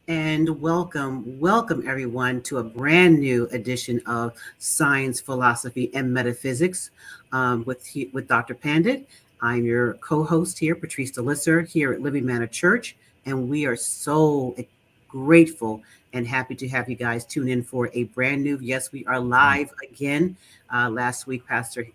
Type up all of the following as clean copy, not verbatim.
and welcome everyone to a brand new edition of Science, Philosophy, and Metaphysics with Dr. Pandit. I'm your co-host here, Patrice DeLisser, here at Living Manor Church, and we are so grateful and happy to have you guys tune in for a brand new. Yes, we are live again. Last week, Pastor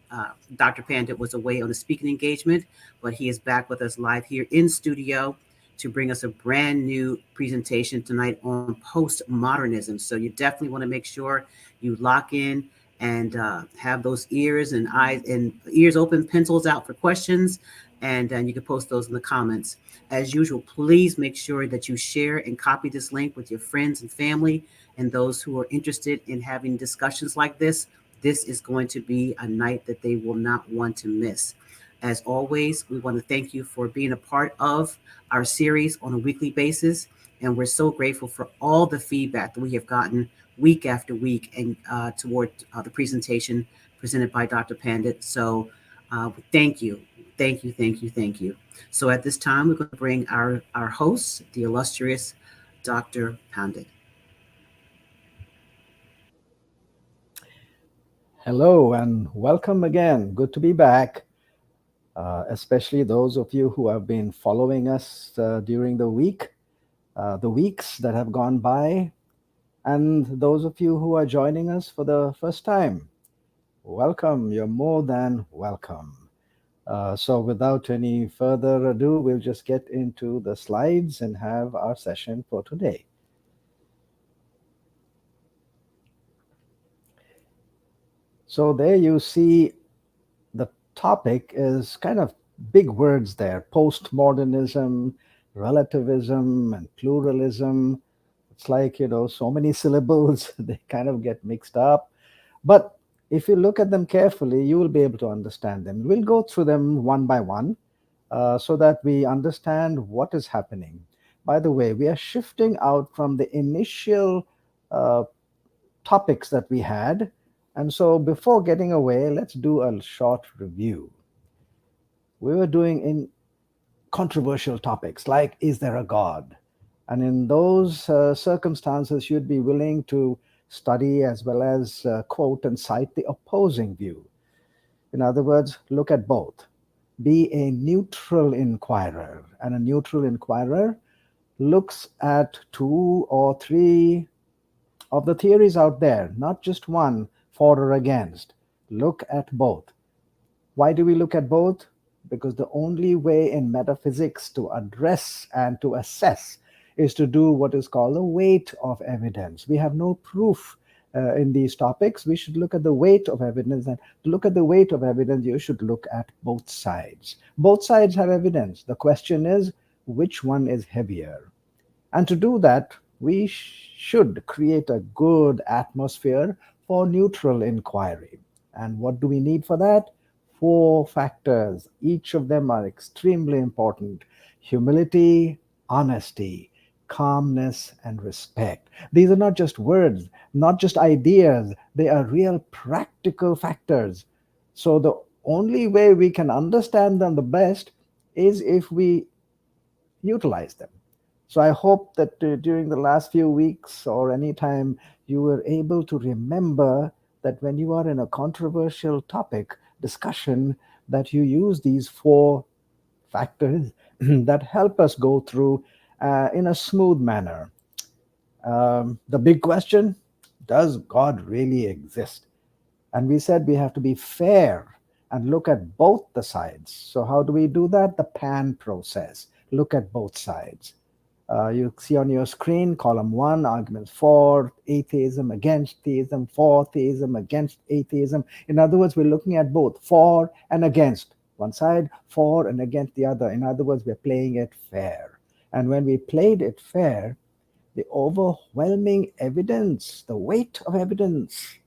Dr. Pandit was away on a speaking engagement, but he is back with us live here in studio to bring us a brand new presentation tonight on postmodernism. So you definitely want to make sure you lock in and have those ears and eyes and ears open, pencils out for questions, and you can post those in the comments. As usual, please make sure that you share and copy this link with your friends and family and those who are interested in having discussions like this. This is going to be a night that they will not want to miss. As always, we want to thank you for being a part of our series on a weekly basis. And we're so grateful for all the feedback that we have gotten week after week and toward the presentation presented by Dr. Pandit. So thank you. Thank you, thank you, thank you. So at this time, we're going to bring our host, the illustrious Dr. Pandit. Hello and welcome again. Good to be back, especially those of you who have been following us during the weeks that have gone by, and those of you who are joining us for the first time. Welcome. You're more than welcome. So, without any further ado, we'll just get into the slides and have our session for today. So, there you see the topic is kind of big words there: postmodernism, relativism, and pluralism. It's like, so many syllables, they kind of get mixed up. But if you look at them carefully, you will be able to understand them. We'll go through them one by one so that we understand what is happening. By the way, we are shifting out from the initial uh, topics that we had. And so before getting away, let's do a short review. We were doing in controversial topics like, is there a God? And in those circumstances, you'd be willing to study as well as quote and cite the opposing view. In other words, look at both. Be a neutral inquirer. And a neutral inquirer looks at two or three of the theories out there, not just one, for or against. Look at both. Why do we look at both? Because the only way in metaphysics to address and to assess is to do what is called the weight of evidence. We have no proof in these topics. We should look at the weight of evidence. And to look at the weight of evidence, you should look at both sides. Both sides have evidence. The question is, which one is heavier? And to do that, we should create a good atmosphere for neutral inquiry. And what do we need for that? Four factors. Each of them are extremely important: humility, honesty, calmness, and respect. These are not just words, not just ideas, they are real practical factors. So, the only way we can understand them the best is if we utilize them. So I hope that during the last few weeks or any time you were able to remember that when you are in a controversial topic discussion, that you use these four factors that help us go through in a smooth manner. The big question: does God really exist? And we said we have to be fair and look at both the sides. So how do we do that? The PAN process. Look at both sides. You see on your screen, column one, arguments for atheism, against theism, for theism, against atheism. In other words, we're looking at both for and against. One side, for and against the other. In other words, we're playing it fair. And when we played it fair, the overwhelming evidence, the weight of evidence,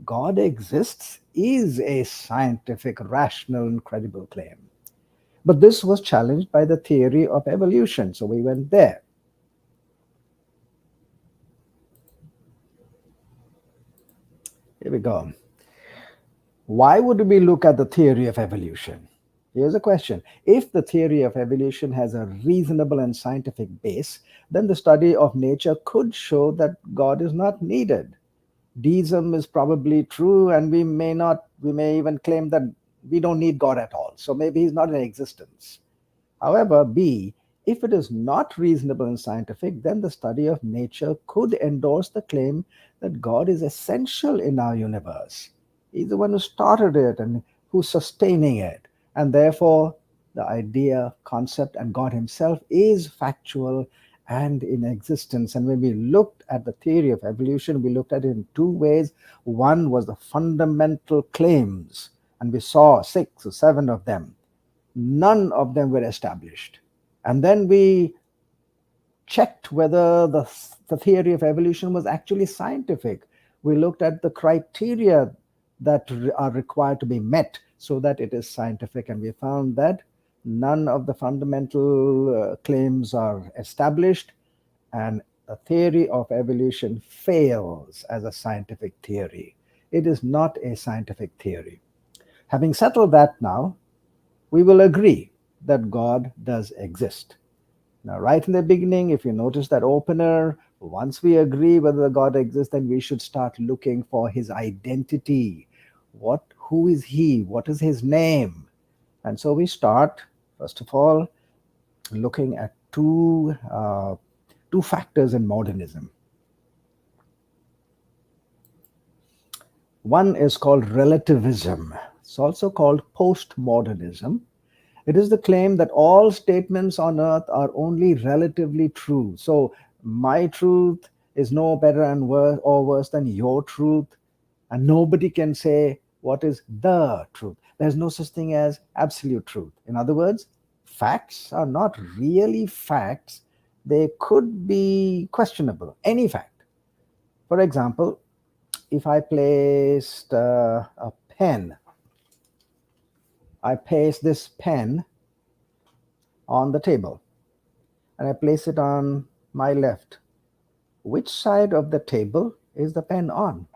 God exists, is a scientific, rational, and credible claim. But this was challenged by the theory of evolution, so we went there. Here we go. Why would we look at the theory of evolution? Here's a question. If the theory of evolution has a reasonable and scientific base, then the study of nature could show that God is not needed. Deism is probably true, and we may even claim that we don't need God at all. So maybe he's not in existence. However, B, if it is not reasonable and scientific, then the study of nature could endorse the claim that God is essential in our universe. He's the one who started it and who's sustaining it. And therefore, the idea, concept, and God Himself is factual and in existence. And when we looked at the theory of evolution, we looked at it in two ways. One was the fundamental claims, and we saw six or seven of them. None of them were established. And then we checked whether the theory of evolution was actually scientific. We looked at the criteria that are required to be met so that it is scientific, and we found that none of the fundamental claims are established, and the theory of evolution fails as a scientific theory. It is not a scientific theory. Having settled that now, we will agree that God does exist. Now, right in the beginning, if you notice that opener, once we agree whether God exists, then we should start looking for his identity. Who is he? What is his name? And so we start, first of all, looking at two factors in modernism. One is called relativism. It's also called postmodernism. It is the claim that all statements on earth are only relatively true. So, my truth is no better and worse or worse than your truth, and nobody can say what is the truth. There's no such thing as absolute truth. In other words, facts are not really facts, they could be questionable. Any fact. For example, if I placed a pen, I place this pen on the table and I place it on my left. Which side of the table is the pen on?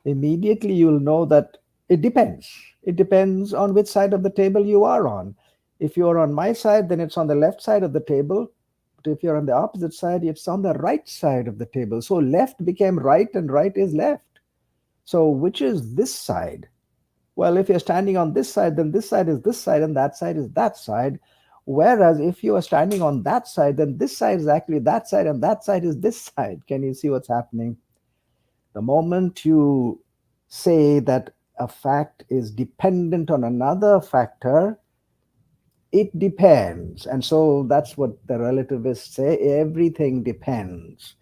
Immediately you'll know that it depends. It depends on which side of the table you are on. If you're on my side, then it's on the left side of the table. But if you're on the opposite side, it's on the right side of the table. So left became right and right is left. So which is this side? Well, if you're standing on this side, then this side is this side and that side is that side. Whereas if you are standing on that side, then this side is actually that side and that side is this side. Can you see what's happening? The moment you say that a fact is dependent on another factor, it depends. And so that's what the relativists say, everything depends.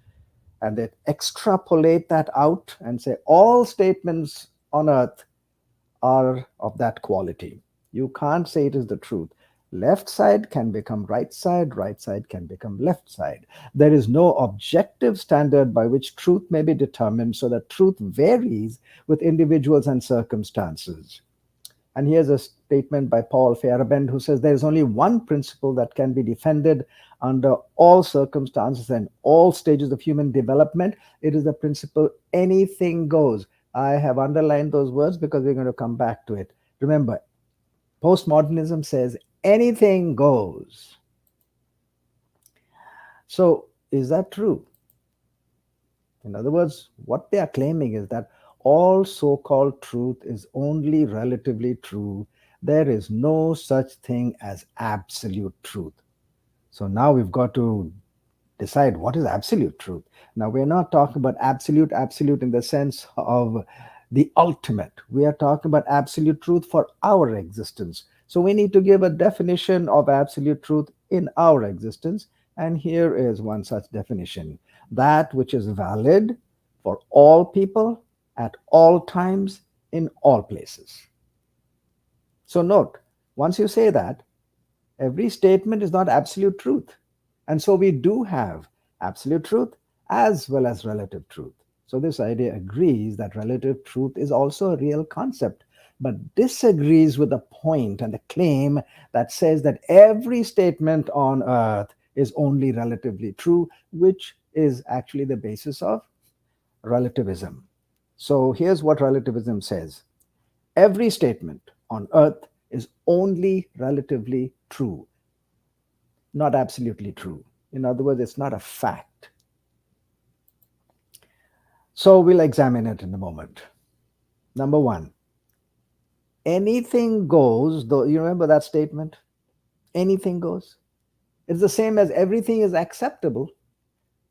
And they extrapolate that out and say all statements on earth are of that quality. You can't say it is the truth. Left side can become right side can become left side. There is no objective standard by which truth may be determined, so that truth varies with individuals and circumstances. And here's a statement by Paul Feyerabend, who says there is only one principle that can be defended under all circumstances and all stages of human development. It is the principle anything goes. I have underlined those words because we're going to come back to it. Remember, postmodernism says anything goes. So, is that true? In other words, what they are claiming is that all so called truth is only relatively true. There is no such thing as absolute truth. So, now we've got to decide what is absolute truth. Now, we're not talking about absolute in the sense of the ultimate. We are talking about absolute truth for our existence. So we need to give a definition of absolute truth in our existence. And here is one such definition: that which is valid for all people at all times in all places. So note, once you say that, every statement is not absolute truth. And so we do have absolute truth as well as relative truth. So this idea agrees that relative truth is also a real concept, but disagrees with the point and the claim that says that every statement on earth is only relatively true, which is actually the basis of relativism. So here's what relativism says: every statement on earth is only relatively true, not absolutely true. In other words, it's not a fact. So we'll examine it in a moment. Number one, anything goes, though, you remember that statement? Anything goes. It's the same as everything is acceptable.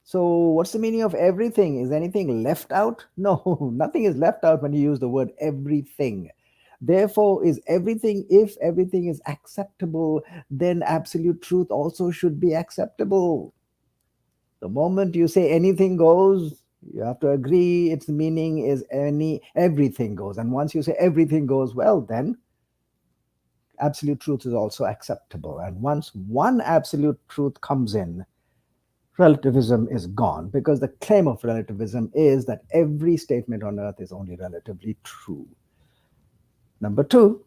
So, what's the meaning of everything? Is anything left out? No, nothing is left out when you use the word everything. Therefore, is everything, if everything is acceptable, then absolute truth also should be acceptable. The moment you say anything goes, you have to agree its meaning is everything goes. And once you say everything goes, well, then absolute truth is also acceptable. And once one absolute truth comes in, relativism is gone, because the claim of relativism is that every statement on earth is only relatively true. Number two,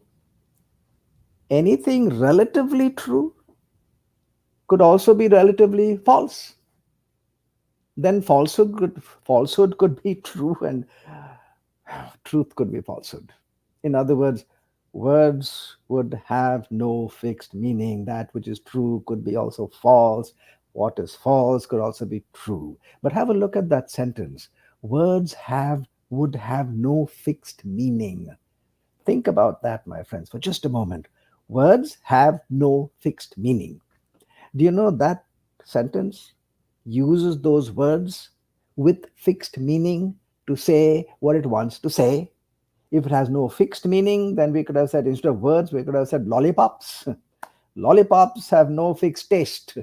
anything relatively true could also be relatively false. Then falsehood could be true, and truth could be falsehood. In other words would have no fixed meaning. That which is true could be also false. What is false could also be true. But have a look at that sentence. Words have would have no fixed meaning. Think about that, my friends, for just a moment. Words have no fixed meaning. Do you know that sentence uses those words with fixed meaning to say what it wants to say? If it has no fixed meaning, then we could have said, instead of words, we could have said lollipops. Lollipops have no fixed taste.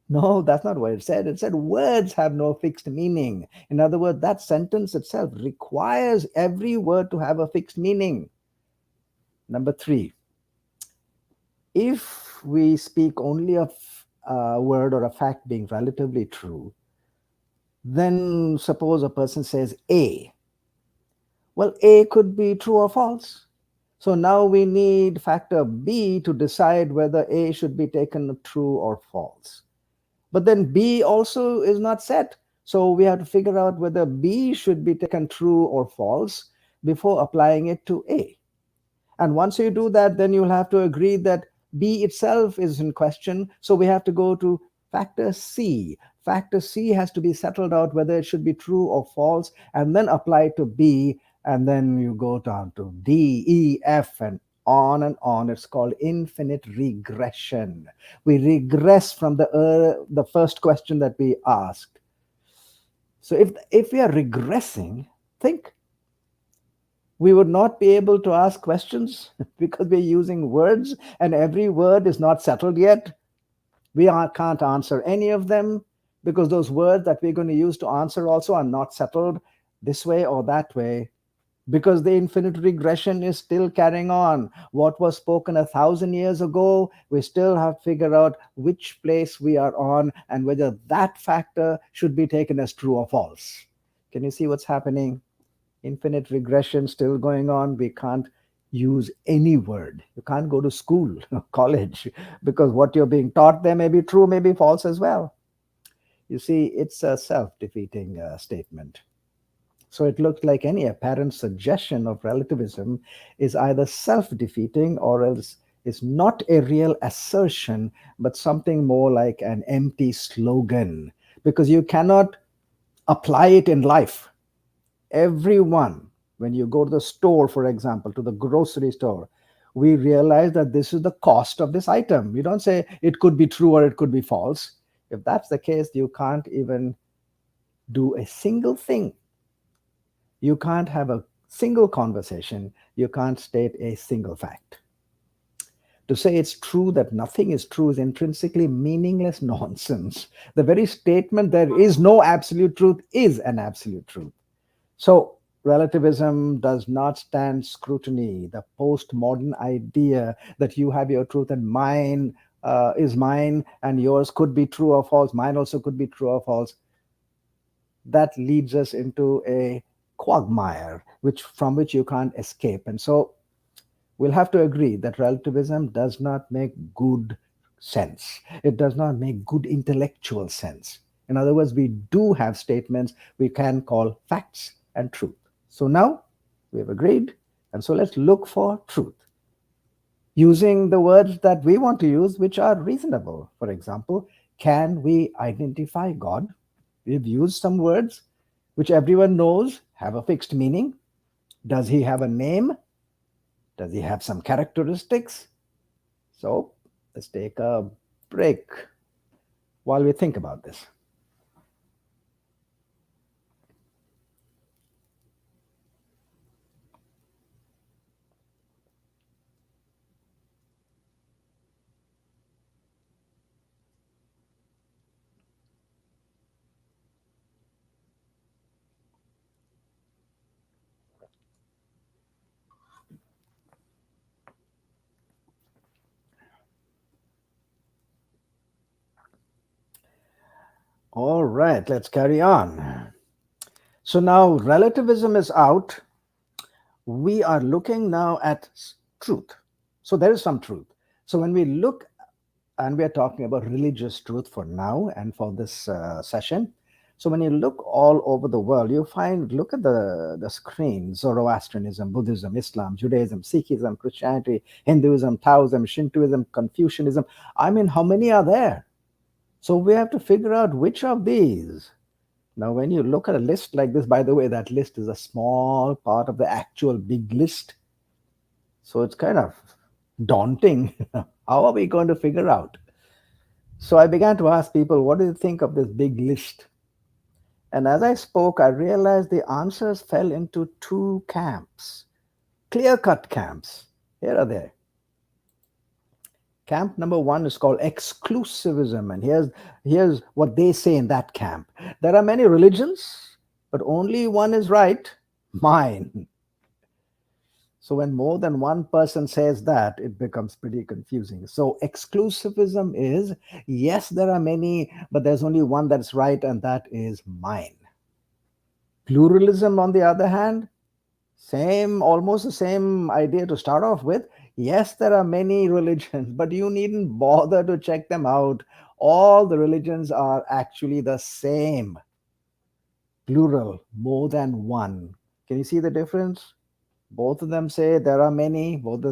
No, that's not what it said. It said words have no fixed meaning. In other words, that sentence itself requires every word to have a fixed meaning. Number three, if we speak only of a word or a fact being relatively true, then suppose a person says A. Well, A could be true or false. So now we need factor B to decide whether A should be taken true or false. But then B also is not set. So we have to figure out whether B should be taken true or false before applying it to A. And once you do that, then you'll have to agree that B itself is in question. So we have to go to factor C. Factor C has to be settled out whether it should be true or false, and then apply to B. And then you go down to D, E, F, and on and on. It's called infinite regression. We regress from the first question that we asked. So if we are regressing, think, we would not be able to ask questions because we're using words and every word is not settled yet. Can't answer any of them because those words that we're going to use to answer also are not settled this way or that way, because the infinite regression is still carrying on. What was spoken 1,000 years ago, we still have to figure out which place we are on and whether that factor should be taken as true or false. Can you see what's happening? Infinite regression still going on. We can't use any word. You can't go to school, college, because what you're being taught there may be true, may be false as well. You see, it's a self-defeating statement. So it looks like any apparent suggestion of relativism is either self-defeating or else is not a real assertion, but something more like an empty slogan, because you cannot apply it in life. Everyone, when you go to the store, for example, to the grocery store, we realize that this is the cost of this item. We don't say it could be true or it could be false. If that's the case, you can't even do a single thing. You can't have a single conversation. You can't state a single fact. To say it's true that nothing is true is intrinsically meaningless nonsense. The very statement there is no absolute truth is an absolute truth. So, relativism does not stand scrutiny. The postmodern idea that you have your truth and mine is mine and yours could be true or false, mine also could be true or false, that leads us into a quagmire from which you can't escape. And so, we'll have to agree that relativism does not make good sense. It does not make good intellectual sense. In other words, we do have statements we can call facts and truth. So now we have agreed, and so let's look for truth. using the words that we want to use, which are reasonable. For example, can we identify God? We've used some words which everyone knows have a fixed meaning. Does he have a name? Does he have some characteristics? So let's take a break while we think about this. All right, let's carry on. So now relativism is out. We are looking now at truth. So there is some truth. So when we look, and we are talking about religious truth for now and for this session. So when you look all over the world, you find, look at the screen: Zoroastrianism, Buddhism, Islam, Judaism, Sikhism, Christianity, Hinduism, Taoism, Shintoism, Confucianism. I mean, how many are there? So we have to figure out which of these. Now, when you look at a list like this, by the way, that list is a small part of the actual big list. So it's kind of daunting. How are we going to figure out? So I began to ask people, what do you think of this big list? And as I spoke, I realized the answers fell into two camps, clear cut camps. Here are they. Camp number one is called exclusivism. And here's what they say in that camp: there are many religions, but only one is right, mine. So when more than one person says that, it becomes pretty confusing. So exclusivism is, yes, there are many, but there's only one that's right, and that is mine. Pluralism, on the other hand, same, almost the same idea to start off with. Yes, there are many religions, but you needn't bother to check them out. All the religions are actually the same. Plural, more than one. Can you see the difference? Both of them say there are many. Both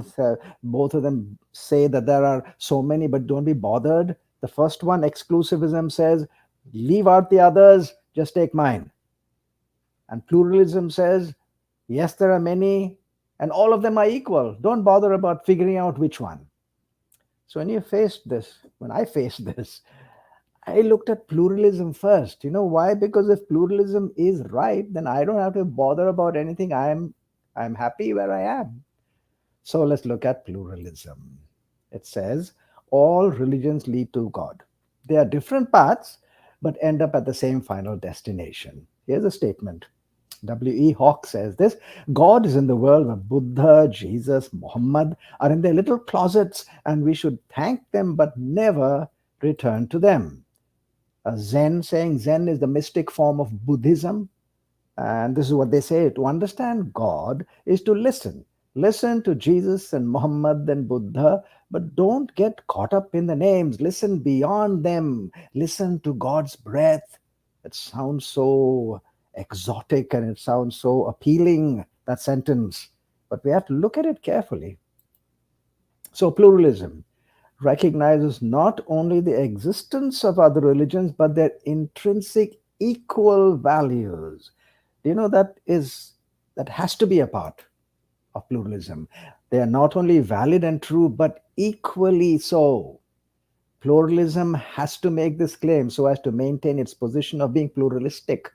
of them say that there are so many, but don't be bothered. The first one, exclusivism, says leave out the others, just take mine. And pluralism says, yes, there are many, and all of them are equal. Don't bother about figuring out which one. So when I faced this, I looked at pluralism first. You know why? Because if pluralism is right, then I don't have to bother about anything. I'm happy where I am. So let's look at pluralism. It says all religions lead to God. They are different paths, but end up at the same final destination. Here's a statement. W.E. Hawke says this: God is in the world where Buddha, Jesus, Muhammad are in their little closets, and we should thank them but never return to them. Zen is the mystic form of Buddhism. And this is what they say: to understand God is to listen. Listen to Jesus and Muhammad and Buddha, but don't get caught up in the names. Listen beyond them. Listen to God's breath. It sounds so exotic and it sounds so appealing, that sentence. But we have to look at it carefully. So, pluralism recognizes not only the existence of other religions, but their intrinsic equal values. You know, that has to be a part of pluralism. They are not only valid and true, but equally so. Pluralism has to make this claim so as to maintain its position of being pluralistic.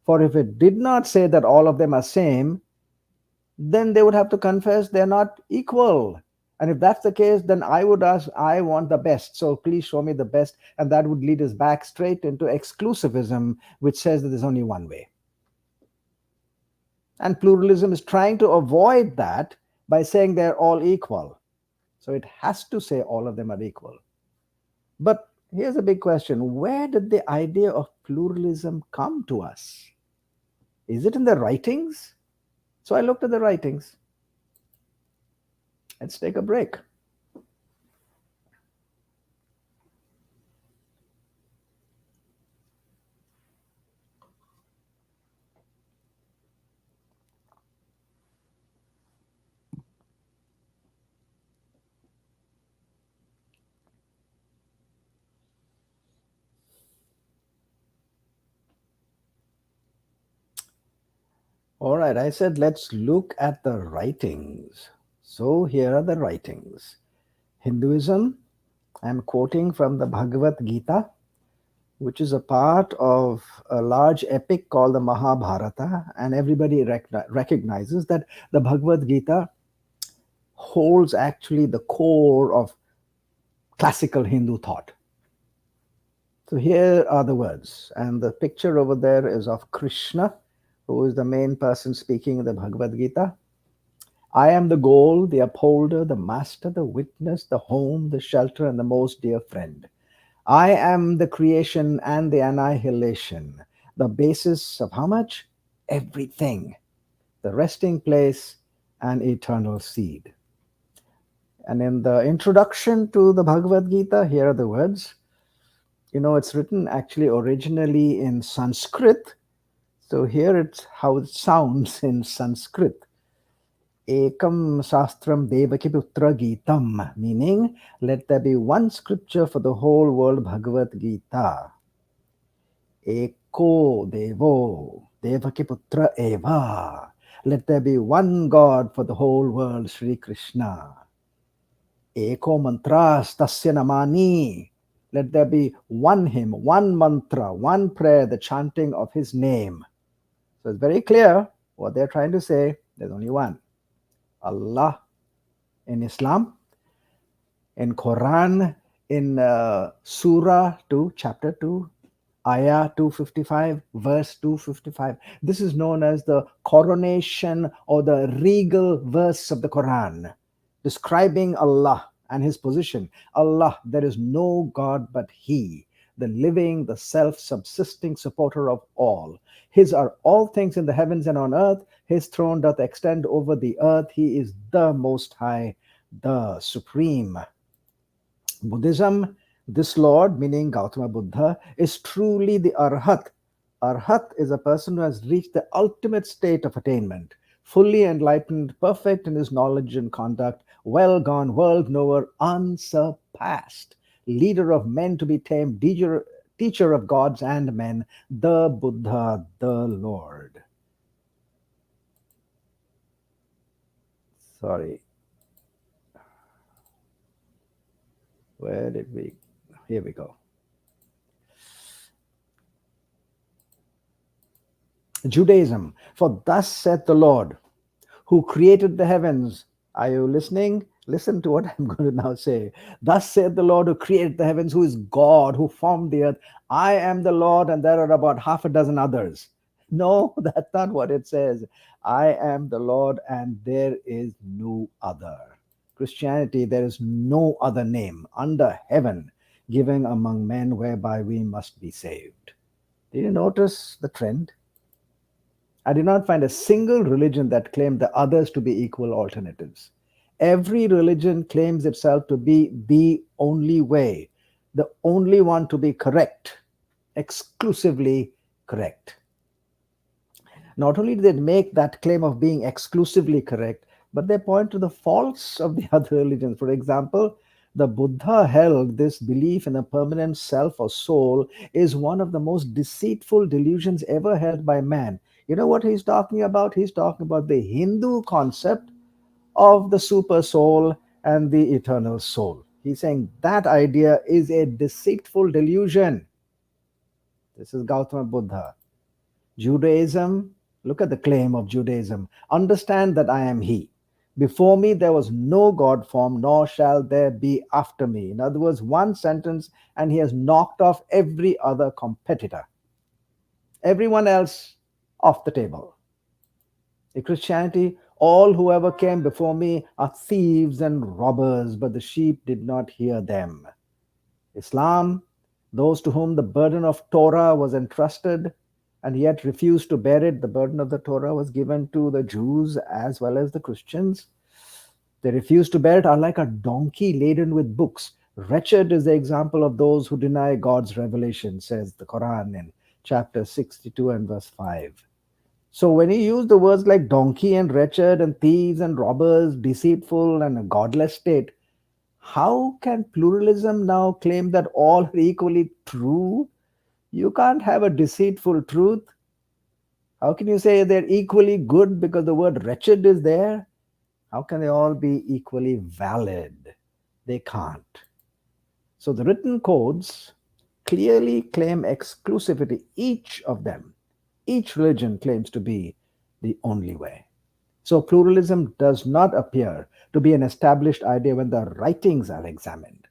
For if it did not say that all of them are same, then they would have to confess they're not equal. And if that's the case, then I would ask, I want the best. So please show me the best. And that would lead us back straight into exclusivism, which says that there's only one way. And pluralism is trying to avoid that by saying they're all equal. So it has to say all of them are equal. But here's a big question: where did the idea of pluralism come to us? Is it in the writings? So I looked at the writings. Let's take a break. All right, I said let's look at the writings. So here are the writings. Hinduism, I'm quoting from the Bhagavad Gita, which is a part of a large epic called the Mahabharata, and everybody recognizes that the Bhagavad Gita holds actually the core of classical Hindu thought. So here are the words, and the picture over there is of Krishna, who is the main person speaking in the Bhagavad Gita. I am the goal, the upholder, the master, the witness, the home, the shelter, and the most dear friend. I am the creation and the annihilation, the basis of how much? Everything, the resting place and eternal seed. And in the introduction to the Bhagavad Gita, here are the words. It's written actually originally in Sanskrit. So here it's how it sounds in Sanskrit. Ekam Sastram Devaki Putra Gitam, meaning let there be one scripture for the whole world, Bhagavad Gita. Eko Devo Devaki Putra Eva. Let there be one God for the whole world, Sri Krishna. Eko Mantras Tasya Namani. Let there be one hymn, one mantra, one prayer, the chanting of his name. So it's very clear what they're trying to say. There's only one. Allah in Islam, in Quran, in Surah 2, chapter 2, Ayah 255, verse 255. This is known as the coronation or the regal verse of the Quran, describing Allah and his position. Allah, there is no God but He, the living, the self subsisting supporter of all. His are all things in the heavens and on earth. His throne doth extend over the earth. He is the Most High, the Supreme. Buddhism, this Lord, meaning Gautama Buddha, is truly the Arhat. Arhat is a person who has reached the ultimate state of attainment, fully enlightened, perfect in his knowledge and conduct, well gone, world knower, unsurpassed, leader of men to be tamed, teacher of gods and men, the Buddha, the Lord. Sorry, where did we? Here we go. Judaism, for thus saith the Lord, who created the heavens. Are you listening? Listen to what I'm going to now say. Thus saith the Lord who created the heavens, who is God, who formed the earth. I am the Lord, and there are about half a dozen others. No, that's not what it says. I am the Lord, and there is no other. Christianity, there is no other name under heaven given among men whereby we must be saved. Did you notice the trend? I did not find a single religion that claimed the others to be equal alternatives. Every religion claims itself to be the only way, the only one to be correct, exclusively correct. Not only do they make that claim of being exclusively correct, but they point to the faults of the other religions. For example, the Buddha held this belief in a permanent self or soul is one of the most deceitful delusions ever held by man. You know what he's talking about? He's talking about the Hindu concept of the super soul and the eternal soul. He's saying that idea is a deceitful delusion. This is Gautama Buddha. Judaism, look at the claim of Judaism. Understand that I am He. Before me there was no God form, nor shall there be after me. In other words, one sentence, and he has knocked off every other competitor. Everyone else off the table. In Christianity, all whoever came before me are thieves and robbers, but the sheep did not hear them. Islam, those to whom the burden of Torah was entrusted and yet refused to bear it, the burden of the Torah was given to the Jews as well as the Christians. They refused to bear it, are like a donkey laden with books. Wretched is the example of those who deny God's revelation, says the Quran in chapter 62 and verse 5. So when he used the words like donkey and wretched and thieves and robbers, deceitful and a godless state, how can pluralism now claim that all are equally true? You can't have a deceitful truth. How can you say they're equally good because the word wretched is there? How can they all be equally valid? They can't. So the written codes clearly claim exclusivity, each of them. Each religion claims to be the only way. So pluralism does not appear to be an established idea when the writings are examined.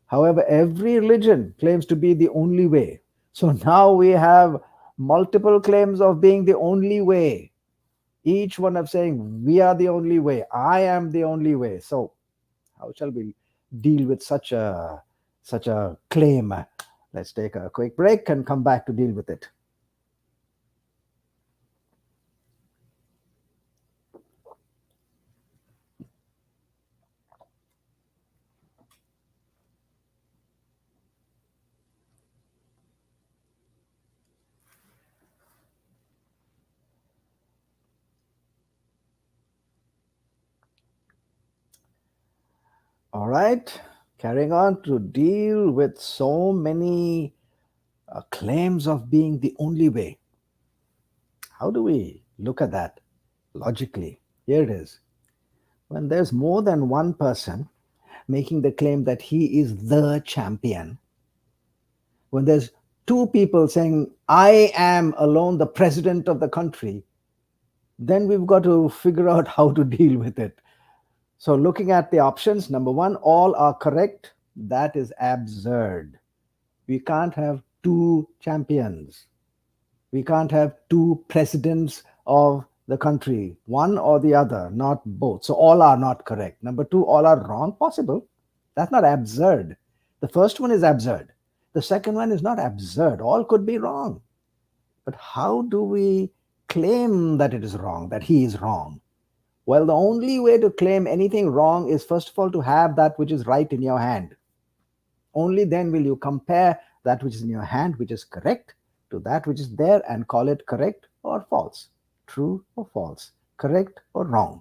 However, every religion claims to be the only way. So now we have multiple claims of being the only way. Each one of saying, we are the only way, I am the only way. So how shall we deal with such a claim? Let's take a quick break and come back to deal with it. All right, carrying on to deal with so many claims of being the only way. How do we look at that logically? Here it is. When there's more than one person making the claim that he is the champion, when there's two people saying, I am alone the president of the country, then we've got to figure out how to deal with it. So, looking at the options, number one, all are correct. That is absurd. We can't have two champions. We can't have two presidents of the country, one or the other, not both. So all are not correct. Number two, all are wrong. Possible. That's not absurd. The first one is absurd. The second one is not absurd. All could be wrong. But how do we claim that it is wrong, that he is wrong? Well, the only way to claim anything wrong is, first of all, to have that which is right in your hand. Only then will you compare that which is in your hand, which is correct, to that which is there and call it correct or false, true or false, correct or wrong.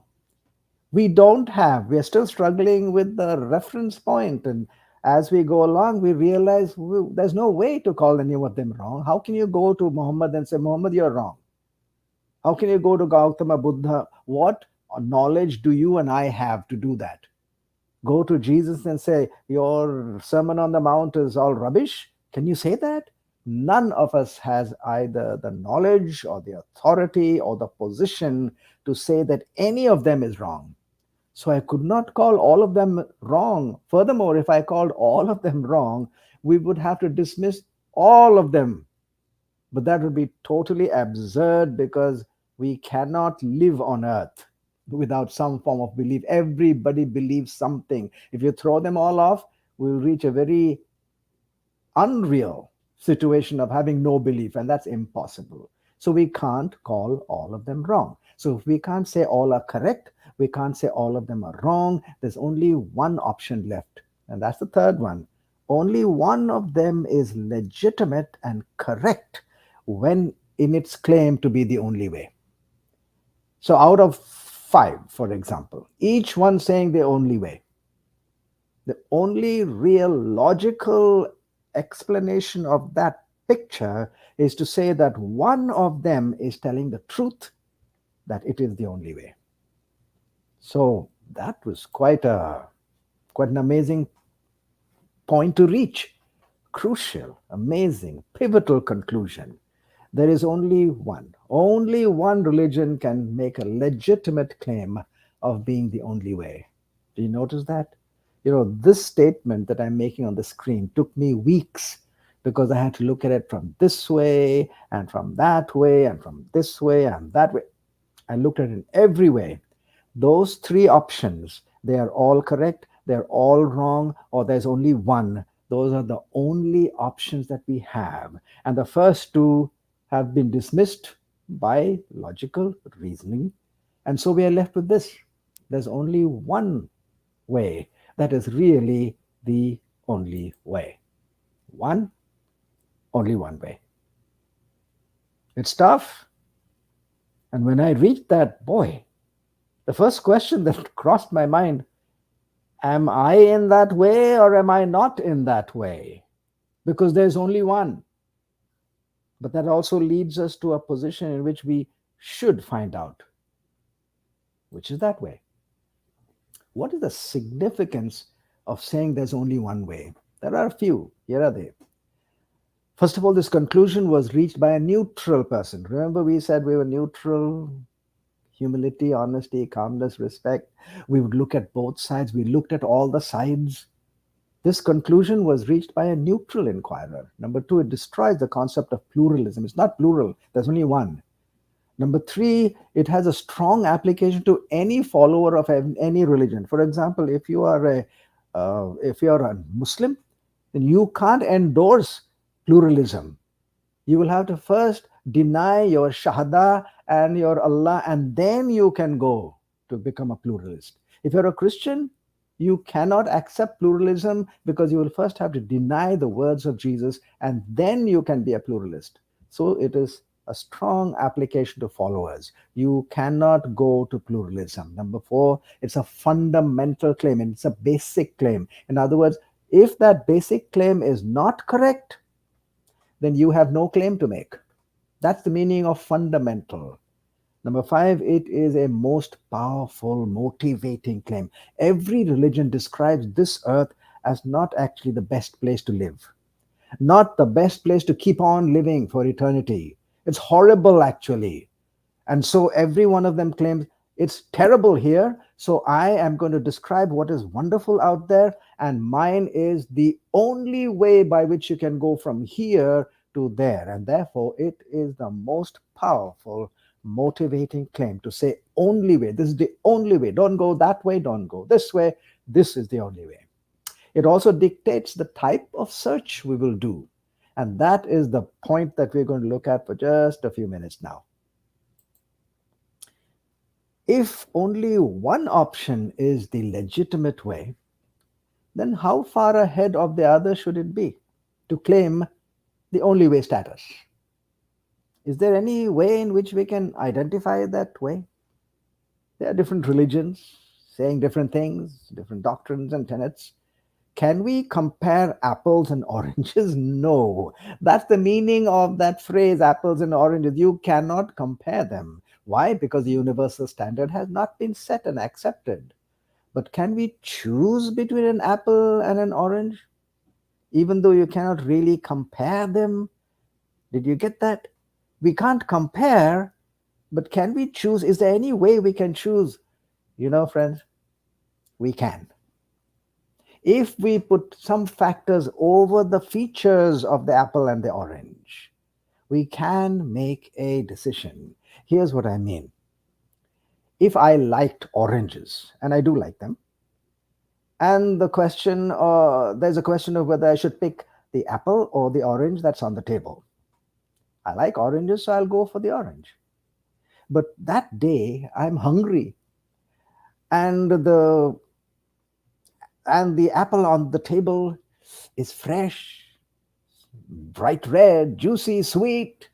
We are still struggling with the reference point. And as we go along, we realize there's no way to call any of them wrong. How can you go to Muhammad and say, Muhammad, you're wrong? How can you go to Gautama Buddha? What knowledge do you and I have to do that? Go to Jesus and say, your Sermon on the Mount is all rubbish? Can you say that? None of us has either the knowledge or the authority or the position to say that any of them is wrong. So I could not call all of them wrong. Furthermore, if I called all of them wrong, we would have to dismiss all of them. But that would be totally absurd, because we cannot live on earth without some form of belief. Everybody believes something. If you throw them all off, we'll reach a very unreal situation of having no belief, and that's impossible. So we can't call all of them wrong. So if we can't say all are correct, we can't say all of them are wrong. There's only one option left, and that's the third one. Only one of them is legitimate and correct when in its claim to be the only way. So out of five, for example, each one saying the only way, the only real logical explanation of that picture is to say that one of them is telling the truth, that it is the only way. So that was quite an amazing point to reach. Crucial, amazing, pivotal conclusion. There is only one religion can make a legitimate claim of being the only way. Do you notice that? This statement that I'm making on the screen took me weeks, because I had to look at it from this way and from that way and from this way and that way. I looked at it in every way. Those three options, they are all correct, they're all wrong, or there's only one. Those are the only options that we have. And the first two have been dismissed by logical reasoning. And so we are left with this. There's only one way that is really the only way. One, only one way. It's tough. And when I reached that, boy, the first question that crossed my mind, am I in that way or am I not in that way? Because there's only one. But that also leads us to a position in which we should find out which is that way. What is the significance of saying there's only one way? There are a few. Here are they. First of all, this conclusion was reached by a neutral person. Remember, we said we were neutral, humility, honesty, calmness, respect. We would look at both sides. We looked at all the sides. This conclusion was reached by a neutral inquirer. Number two, it destroys the concept of pluralism. It's not plural, there's only one. Number three, it has a strong application to any follower of any religion. For example, if you're a Muslim, then you can't endorse pluralism. You will have to first deny your Shahada and your Allah, and then you can go to become a pluralist. If you're a Christian, you cannot accept pluralism because you will first have to deny the words of Jesus, and then you can be a pluralist. So it is a strong application to followers. You cannot go to pluralism. Number four, it's a fundamental claim, and it's a basic claim. In other words, if that basic claim is not correct, then you have no claim to make. That's the meaning of fundamental. Number five, it is a most powerful, motivating claim. Every religion describes this earth as not actually the best place to live, not the best place to keep on living for eternity. It's horrible, actually. And so every one of them claims it's terrible here. So I am going to describe what is wonderful out there, and mine is the only way by which you can go from here to there. And therefore, it is the most powerful, motivating claim to say, only way. This is the only way. Don't go that way. Don't go this way. This is the only way. It also dictates the type of search we will do. And that is the point that we're going to look at for just a few minutes now. If only one option is the legitimate way, then how far ahead of the other should it be to claim the only way status? Is there any way in which we can identify that way? There are different religions saying different things, different doctrines and tenets. Can we compare apples and oranges? No. That's the meaning of that phrase, apples and oranges. You cannot compare them. Why? Because the universal standard has not been set and accepted. But can we choose between an apple and an orange? Even though you cannot really compare them? Did you get that? We can't compare, but can we choose? Is there any way we can choose? You know, friends, we can. If we put some factors over the features of the apple and the orange, we can make a decision. Here's what I mean. If I liked oranges, and I do like them, and there's a question of whether I should pick the apple or the orange that's on the table. I like oranges, so I'll go for the orange. But that day, I'm hungry, and the apple on the table is fresh, bright red, juicy, sweet,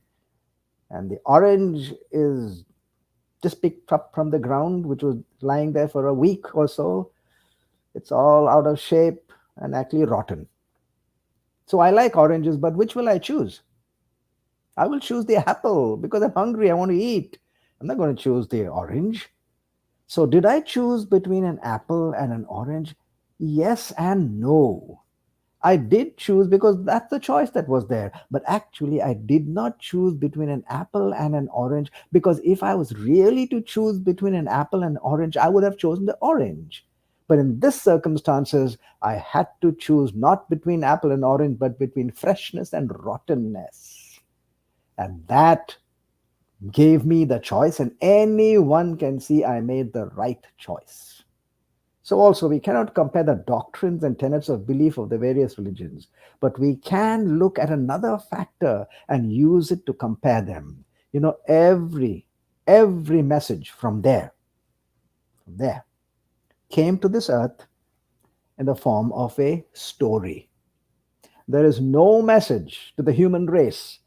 and the orange is just picked up from the ground, which was lying there for a week or so. It's all out of shape and actually rotten. So I like oranges, but which will I choose? I will choose the apple because I'm hungry, I want to eat. I'm not going to choose the orange. So did I choose between an apple and an orange? Yes and no. I did choose because that's the choice that was there. But actually, I did not choose between an apple and an orange, because if I was really to choose between an apple and an orange, I would have chosen the orange. But in this circumstances, I had to choose not between apple and orange, but between freshness and rottenness. And that gave me the choice, and anyone can see I made the right choice. So also, we cannot compare the doctrines and tenets of belief of the various religions, but we can look at another factor and use it to compare them. You know, every message from there came to this earth in the form of a story. There is no message to the human race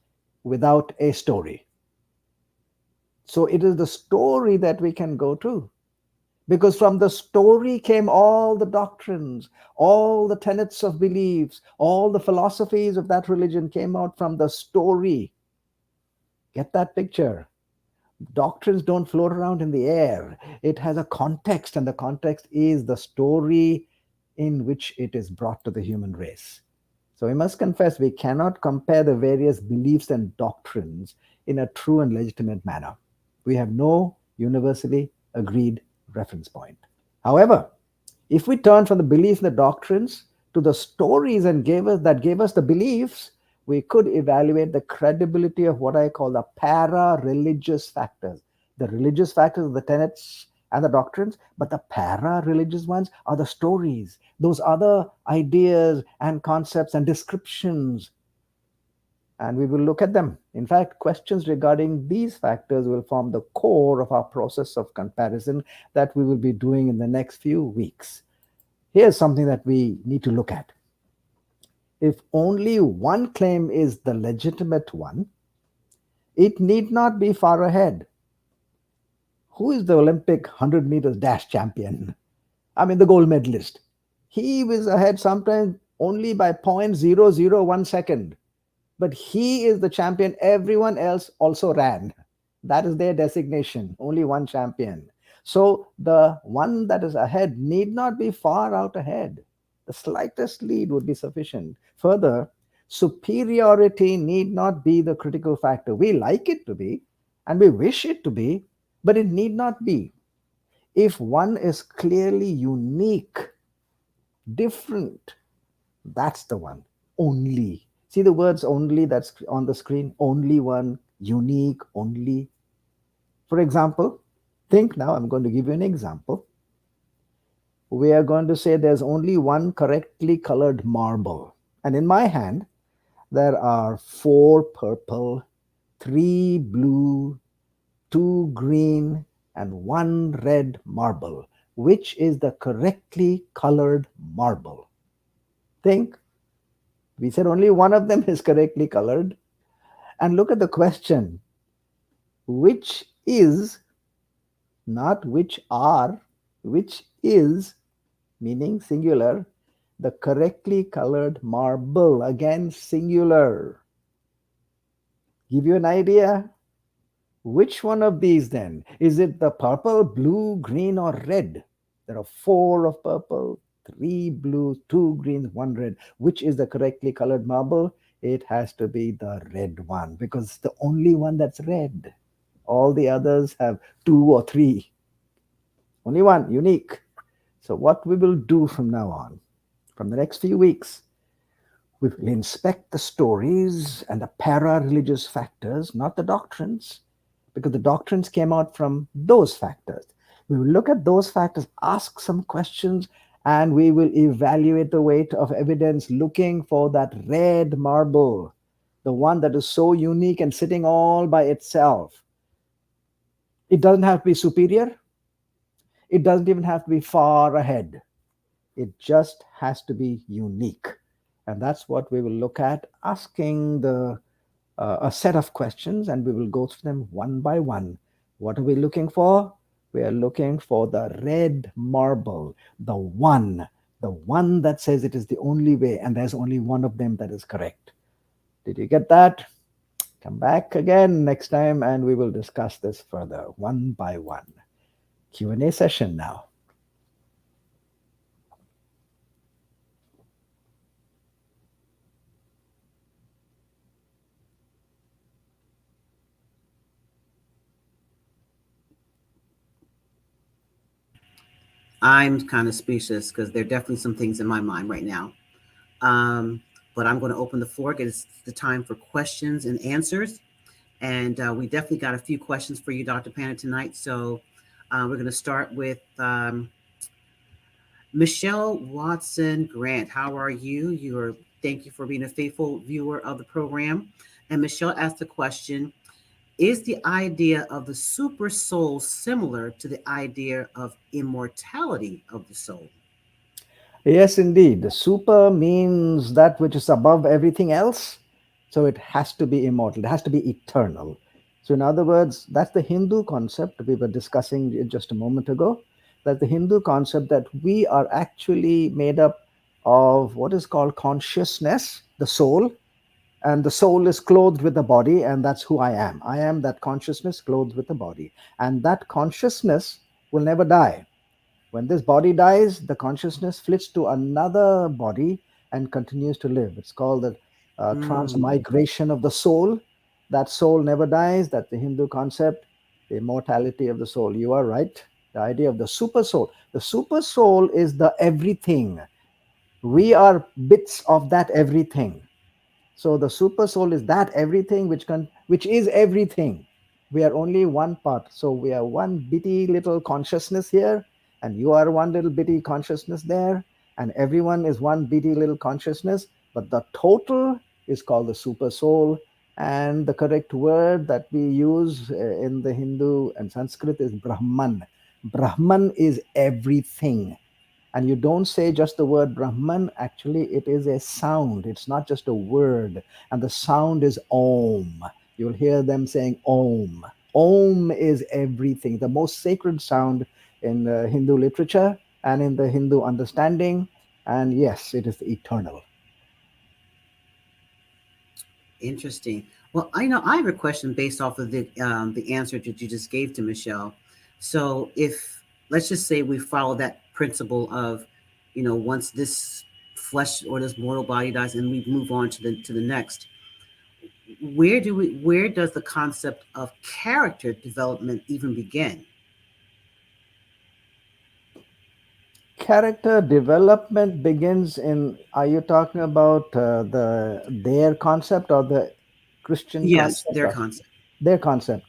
without a story. So it is the story that we can go to, because from the story came all the doctrines, all the tenets of beliefs, all the philosophies of that religion came out from the story. Get that picture? Doctrines don't float around in the air. It has a context, and the context is the story in which it is brought to the human race. So we must confess we cannot compare the various beliefs and doctrines in a true and legitimate manner. We have no universally agreed reference point. However, if we turn from the beliefs and the doctrines to the stories and gave us the beliefs, we could evaluate the credibility of what I call the para-religious factors. The religious factors are the tenets and the doctrines, but the para-religious ones are the stories, those other ideas and concepts and descriptions, and we will look at them. In fact, questions regarding these factors will form the core of our process of comparison that we will be doing in the next few weeks. Here's something that we need to look at. If only one claim is the legitimate one, it need not be far ahead. Who is the Olympic 100 meters dash champion? I mean, the gold medalist. He was ahead sometimes only by 0.001 second, but he is the champion. Everyone else also ran. That is their designation, only one champion. So the one that is ahead need not be far out ahead. The slightest lead would be sufficient. Further, superiority need not be the critical factor. We like it to be, and we wish it to be, but it need not be. If one is clearly unique, different, that's the one. Only. See the words only that's on the screen? Only one, unique, only. For example, think now, I'm going to give you an example. We are going to say there's only one correctly colored marble. And in my hand, there are four purple, three blue, two green, and one red marble. Which is the correctly colored marble? Think. We said only one of them is correctly colored. And look at the question. Which is, not which are, which is, meaning singular, the correctly colored marble, again singular. Give you an idea? Which one of these then? Is it the purple, blue, green, or red? There are four of purple, three blue, two greens, one red. Which is the correctly colored marble? It has to be the red one because it's the only one that's red. All the others have two or three. Only one, unique. So, what we will do from now on, from the next few weeks, we will inspect the stories and the para religious factors, not the doctrines, because the doctrines came out from those factors. We will look at those factors, ask some questions, and we will evaluate the weight of evidence looking for that red marble, the one that is so unique and sitting all by itself. It doesn't have to be superior, it doesn't even have to be far ahead. It just has to be unique. And that's what we will look at, asking a set of questions, and we will go through them one by one. What are we looking for? We are looking for the red marble, the one that says it is the only way, and there's only one of them that is correct. Did you get that? Come back again next time, and we will discuss this further, one by one. Q&A session now. I'm kind of speechless because there are definitely some things in my mind right now. Um, but I'm going to open the floor. It's the time for questions and answers. And we definitely got a few questions for you, Dr. Pandit, tonight. So we're going to start with Michelle Watson Grant. How are you? Thank you for being a faithful viewer of the program. And Michelle asked the question: is the idea of the super soul similar to the idea of immortality of the soul? Yes, indeed. The super means that which is above everything else. So it has to be immortal, it has to be eternal. So, in other words, that's the Hindu concept we were discussing just a moment ago. That the Hindu concept that we are actually made up of what is called consciousness, the soul, and the soul is clothed with the body, and that's who I am. I am that consciousness clothed with the body, and that consciousness will never die. When this body dies, the consciousness flits to another body and continues to live. It's called the Mm, transmigration of the soul. That soul never dies. That's the Hindu concept, the immortality of the soul. You are right. The idea of the super soul. The super soul is the everything. We are bits of that everything. So the super soul is that everything which is everything. We are only one part. So we are one bitty little consciousness here, and you are one little bitty consciousness there, and everyone is one bitty little consciousness. But the total is called the super soul. And the correct word that we use in the Hindu and Sanskrit is Brahman. Brahman is everything. And you don't say just the word Brahman, actually, it is a sound. It's not just a word. And the sound is Om. You'll hear them saying Om. Om is everything, the most sacred sound in Hindu literature and in the Hindu understanding. And yes, it is eternal. interesting. Well, I know I have a question based off of the answer that you just gave to Michelle. So, if let's just say we follow that principle of, once this flesh or this mortal body dies, and we move on to the next, where does the concept of character development even begin? Character development begins in, are you talking about their concept or the Christian Yes, concept? their Or concept. their concept.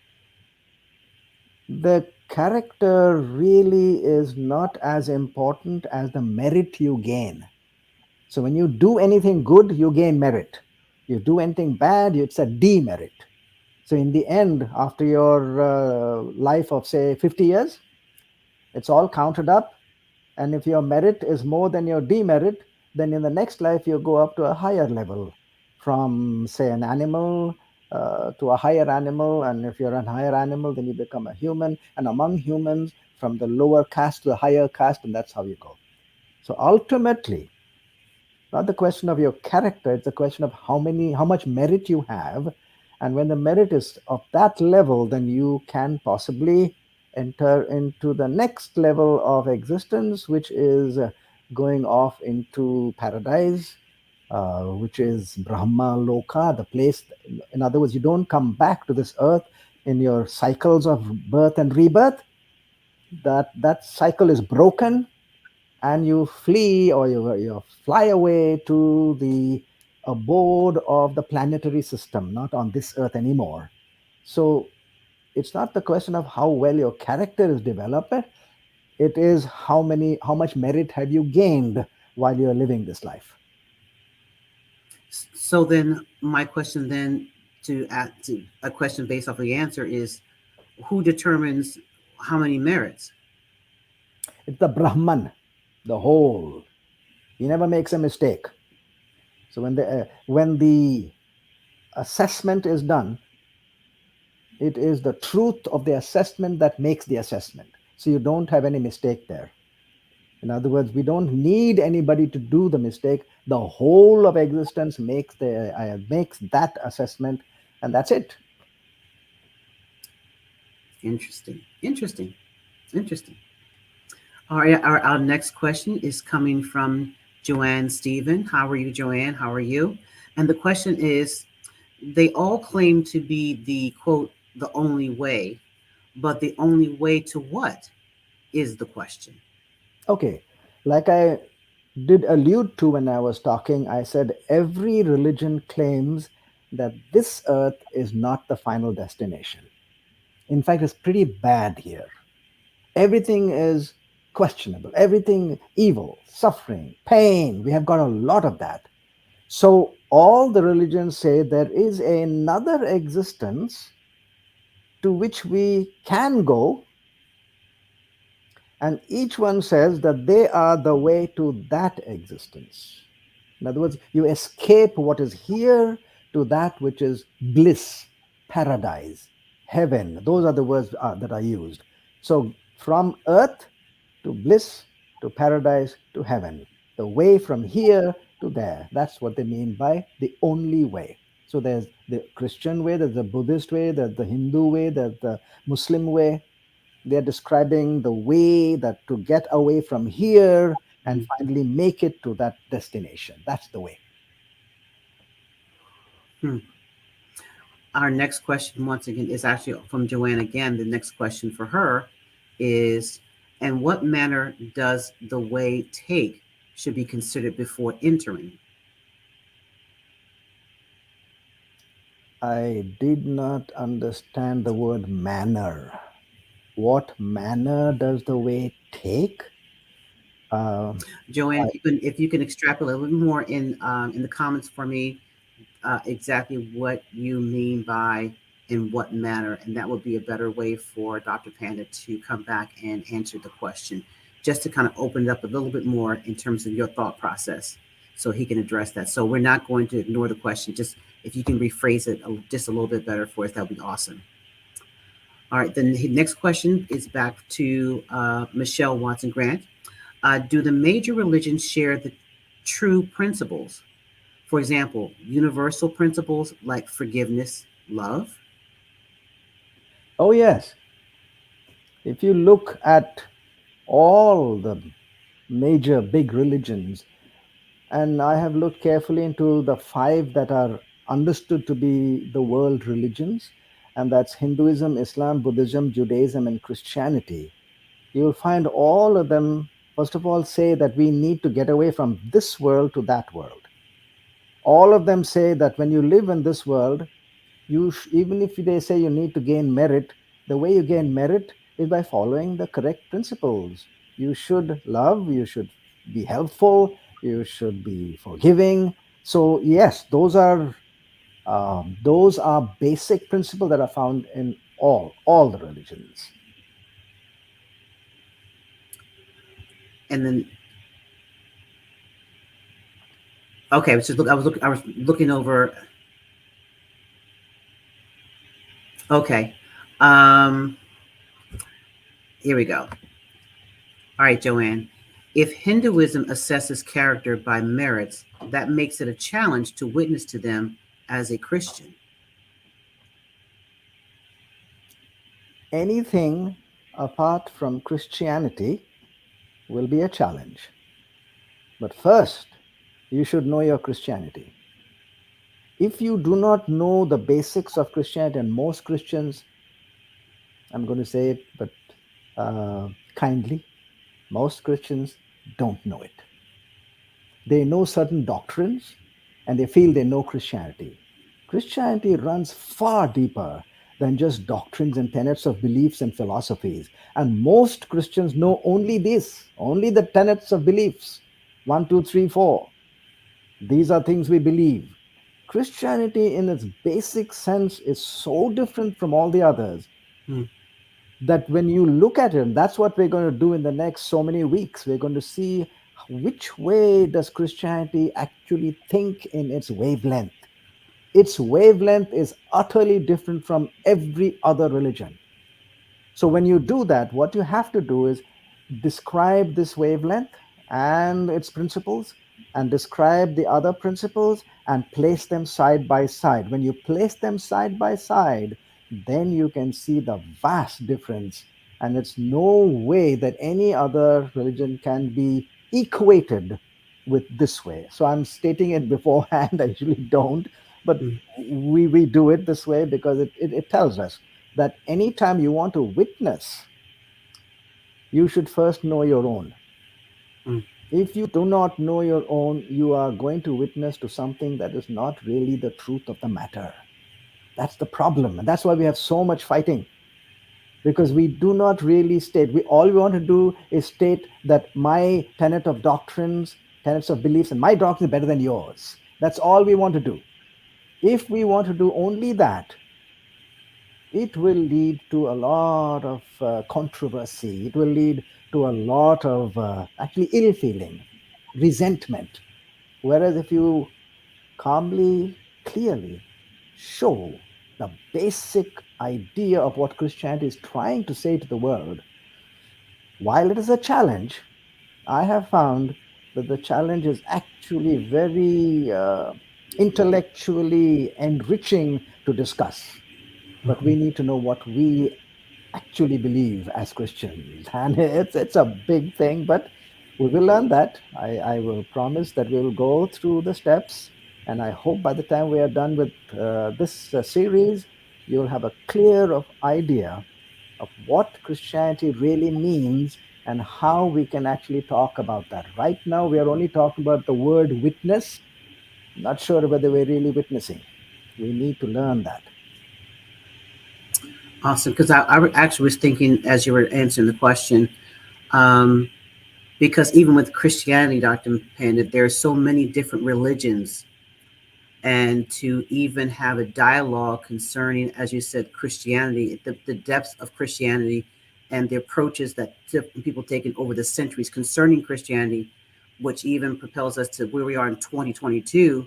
The character really is not as important as the merit you gain. So when you do anything good, you gain merit. You do anything bad, it's a demerit. So in the end, after your life of say 50 years, it's all counted up. And if your merit is more than your demerit, then in the next life you go up to a higher level, from say an animal to a higher animal. And if you're a higher animal, then you become a human. And among humans, from the lower caste to the higher caste, and that's how you go. So ultimately, not the question of your character, it's a question of how much merit you have. And when the merit is of that level, then you can possibly enter into the next level of existence, which is going off into paradise, which is Brahma Loka, the place. In other words, you don't come back to this earth in your cycles of birth and rebirth. That cycle is broken, and you flee, or you fly away to the abode of the planetary system, not on this earth anymore. So it's not the question of how well your character is developed, it is how much merit have you gained while you're living this life. So then, my question then to a question based off of the answer is, who determines how many merits? It's the Brahman, the whole. He never makes a mistake. So when the assessment is done, it is the truth of the assessment that makes the assessment. So you don't have any mistake there. In other words, we don't need anybody to do the mistake. The whole of existence makes that assessment, and that's it. Interesting. Interesting. Interesting. All right. Our next question is coming from Joanne Stephen. How are you, Joanne? How are you? And the question is, they all claim to be the quote, the only way, but the only way to what is the question? Okay, like I did allude to when I was talking, I said every religion claims that this earth is not the final destination. In fact, it's pretty bad here. Everything is questionable, everything evil, suffering, pain. We have got a lot of that. So all the religions say there is another existence to which we can go, and each one says that they are the way to that existence. In other words, you escape what is here to that which is bliss, paradise, heaven. Those are the words that are used. So from earth to bliss, to paradise, to heaven. The way from here to there. That's what they mean by the only way. So there's the Christian way, there's the Buddhist way, there's the Hindu way, there's the Muslim way. They're describing the way that to get away from here and Mm. finally make it to that destination. That's the way. Hmm. Our next question, once again, is actually from Joanne again. The next question for her is, and what manner does the way take should be considered before entering? I did not understand the word manner. What manner does the way take? Uh, Joanne, I, if you can extrapolate a little more in the comments for me, exactly what you mean by in what manner, and that would be a better way for Dr. Panda to come back and answer the question, just to kind of open it up a little bit more in terms of your thought process, so he can address that. So we're not going to ignore the question. Just if you can rephrase it just a little bit better for us, that would be awesome. All right, then the next question is back to Michelle Watson Grant. Do the major religions share the true principles? For example, universal principles like forgiveness, love. oh, yes. If you look at all the major big religions, and I have looked carefully into the five that are understood to be the world religions, and that's Hinduism, Islam, Buddhism, Judaism, and Christianity. You'll find all of them, first of all, say that we need to get away from this world to that world. All of them say that when you live in this world, even if they say you need to gain merit, the way you gain merit is by following the correct principles. You should love, you should be helpful, you should be forgiving. So yes, those are basic principles that are found in all the religions. And then, okay, I was looking over. Okay, um, here we go. All right, Joanne. If Hinduism assesses character by merits, that makes it a challenge to witness to them as a Christian. Anything apart from Christianity will be a challenge. But first, you should know your Christianity. If you do not know the basics of Christianity, and most Christians, I'm going to say it, but kindly, most Christians don't know it. They know certain doctrines and they feel they know Christianity. Christianity runs far deeper than just doctrines and tenets of beliefs and philosophies. And most Christians know only this, only the tenets of beliefs. One, two, three, four. These are things we believe. Christianity, in its basic sense, is so different from all the others Hmm. that when you look at it, that's what we're going to do in the next so many weeks. We're going to see which way does Christianity actually think in its wavelength. Its wavelength is utterly different from every other religion. So when you do that, what you have to do is describe this wavelength and its principles, and describe the other principles and place them side by side. When you place them side by side, then you can see the vast difference. And it's no way that any other religion can be equated with this way. So I'm stating it beforehand. I usually don't, but Hmm. we do it this way because it tells us that anytime you want to witness, you should first know your own. Hmm. If you do not know your own, you are going to witness to something that is not really the truth of the matter. That's the problem. And that's why we have so much fighting, because we do not really state. We all we want to do is state that my tenet of doctrines, tenets of beliefs, and my doctrine is better than yours. That's all we want to do. If we want to do only that, it will lead to a lot of controversy. It will lead to a lot of actually ill feeling, resentment. Whereas if you calmly, clearly show the basic idea of what Christianity is trying to say to the world, while it is a challenge, I have found that the challenge is actually very intellectually enriching to discuss, but we need to know what we actually believe as Christians. And it's a big thing, but we will learn that. I will promise that we will go through the steps. And I hope by the time we are done with this series, you'll have a clear of idea of what Christianity really means and how we can actually talk about that. Right now, we are only talking about the word witness, not sure whether we're really witnessing. We need to learn that. Awesome. Because I actually was thinking as you were answering the question, um, because even with Christianity, Dr. Pandit, there are so many different religions, and to even have a dialogue concerning, as you said, Christianity, the depths of Christianity and the approaches that different people taken over the centuries concerning Christianity, which even propels us to where we are in 2022.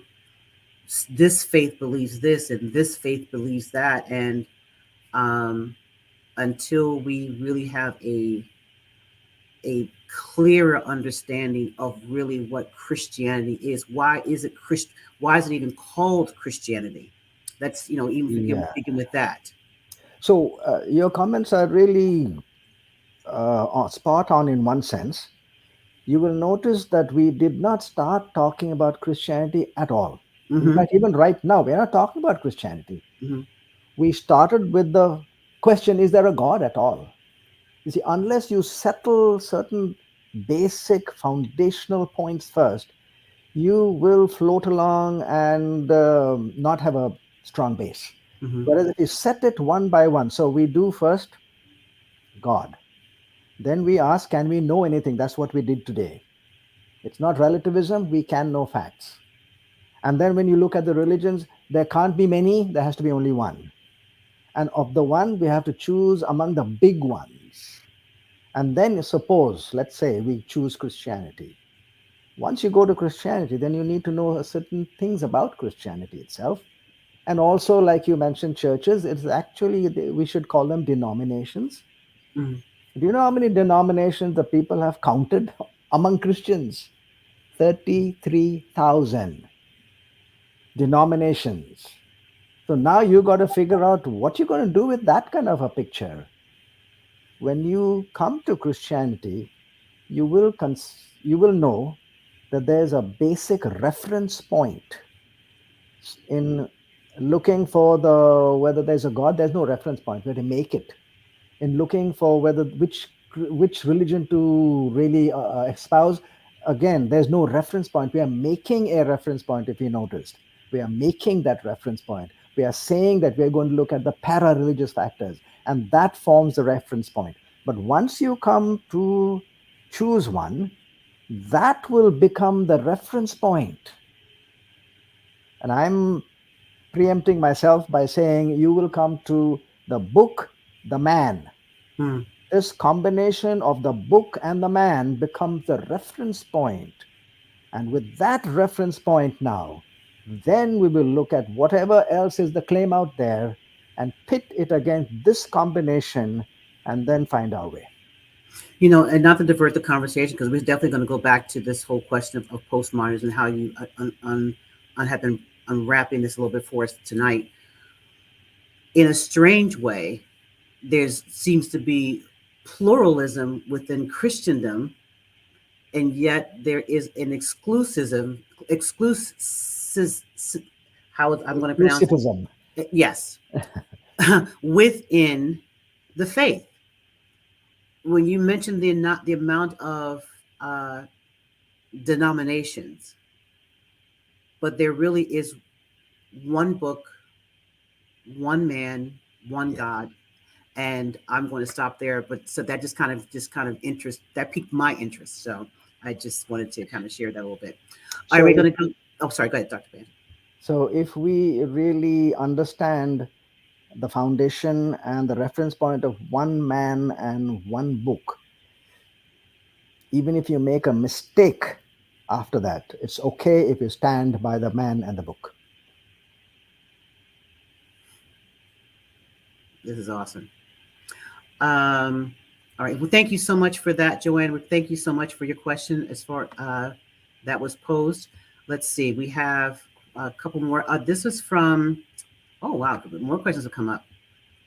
This faith believes this and this faith believes that. And um, until we really have a clearer understanding of really what Christianity is. Why is it Christ? Why is it even called Christianity? That's even Yeah. begin with that. So your comments are really spot on in one sense. You will notice that we did not start talking about Christianity at all. In Mm-hmm. fact, even right now, we're not talking about Christianity. Mm-hmm. We started with the question, is there a God at all? You see, unless you settle certain basic foundational points first, you will float along and not have a strong base. Mm-hmm. Whereas if you set it one by one, so we do first God, then we ask, can we know anything? That's what we did today. It's not relativism, we can know facts. And then when you look at the religions, there can't be many, there has to be only one. And of the one, we have to choose among the big ones. And then suppose, let's say, we choose Christianity. Once you go to Christianity, then you need to know certain things about Christianity itself. And also, like you mentioned, churches, it's actually, we should call them denominations. Mm-hmm. Do you know how many denominations the people have counted among Christians? 33,000 denominations. So now you got to figure out what you're going to do with that kind of a picture. When you come to Christianity, you will know that there's a basic reference point in looking for the whether there's a God. There's no reference point. We have to make it in looking for whether which religion to really espouse. Again, there's no reference point. We are making a reference point. If you noticed, we are making that reference point. We are saying that we're going to look at the para-religious factors, and that forms the reference point. But once you come to choose one, that will become the reference point. And I'm preempting myself by saying you will come to the book, the man. Mm-hmm. This combination of the book and the man becomes the reference point. And with that reference point now, then we will look at whatever else is the claim out there and pit it against this combination and then find our way. And not to divert the conversation, because we're definitely going to go back to this whole question of postmodernism and how you have been unwrapping this a little bit for us tonight. In a strange way, there seems to be pluralism within Christendom, and yet there is an exclusive, how I'm going to pronounce Exclusivism. it, yes, within the faith. When you mentioned the amount of uh, denominations, but there really is one book, one man, one Yeah. God, and I'm going to stop there. But so that just kind of interest that piqued my interest. So I just wanted to kind of share that a little bit. All right, So we're if, going to go. Oh, sorry. Go ahead, Dr. Pan. so if we really understand the foundation and the reference point of one man and one book, even if you make a mistake after that, it's okay if you stand by the man and the book. This is awesome. Um, all right. Well, thank you so much for that, Joanne. Well, thank you so much for your question as far that was posed. Let's see. We have a couple more. This is from, oh, wow, more questions have come up.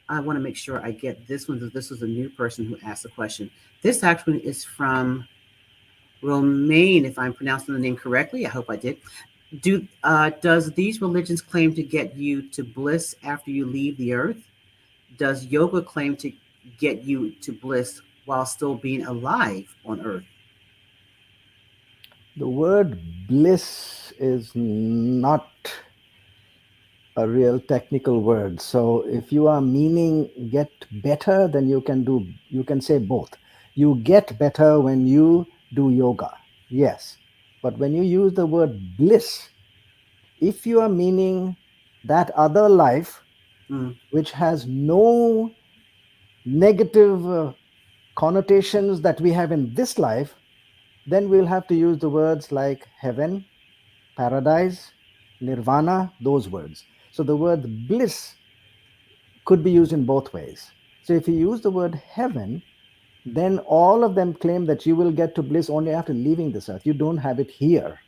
I want to make sure I get this one. This was a new person who asked the question. This actually is from Romaine, if I'm pronouncing the name correctly. I hope I did. Does these religions claim to get you to bliss after you leave the earth? Does yoga claim to get you to bliss while still being alive on earth? The word bliss is not a real technical word. So if you are meaning get better, then you can say both. You get better when you do yoga. Yes. But when you use the word bliss, if you are meaning that other life Mm, which has no negative connotations that we have in this life, then we'll have to use the words like heaven, paradise, nirvana, those words. So the word bliss could be used in both ways. So if you use the word heaven, then all of them claim that you will get to bliss only after leaving this earth. You don't have it here.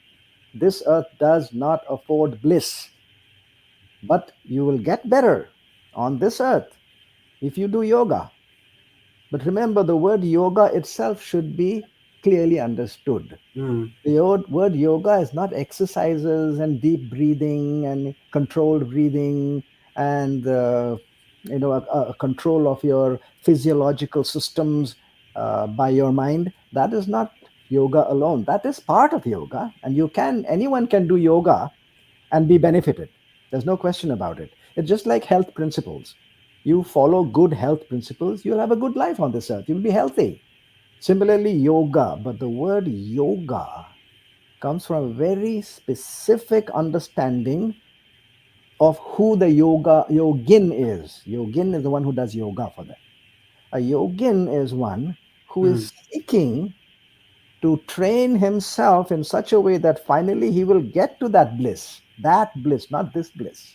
This earth does not afford bliss, but you will get better on this earth if you do yoga. But remember, the word yoga itself should be clearly understood. mm, The word yoga is not exercises and deep breathing and controlled breathing and a control of your physiological systems by your mind. That is not yoga alone. That is part of yoga, and anyone can do yoga and be benefited. There's no question about it. It's just like health principles. You follow good health principles, you'll have a good life on this earth. You'll be healthy. Similarly, yoga, but the word yoga comes from a very specific understanding of who the yogin is. Yogin is the one who does yoga for them. A yogin is one who mm, is seeking to train himself in such a way that finally he will get to that bliss, not this bliss.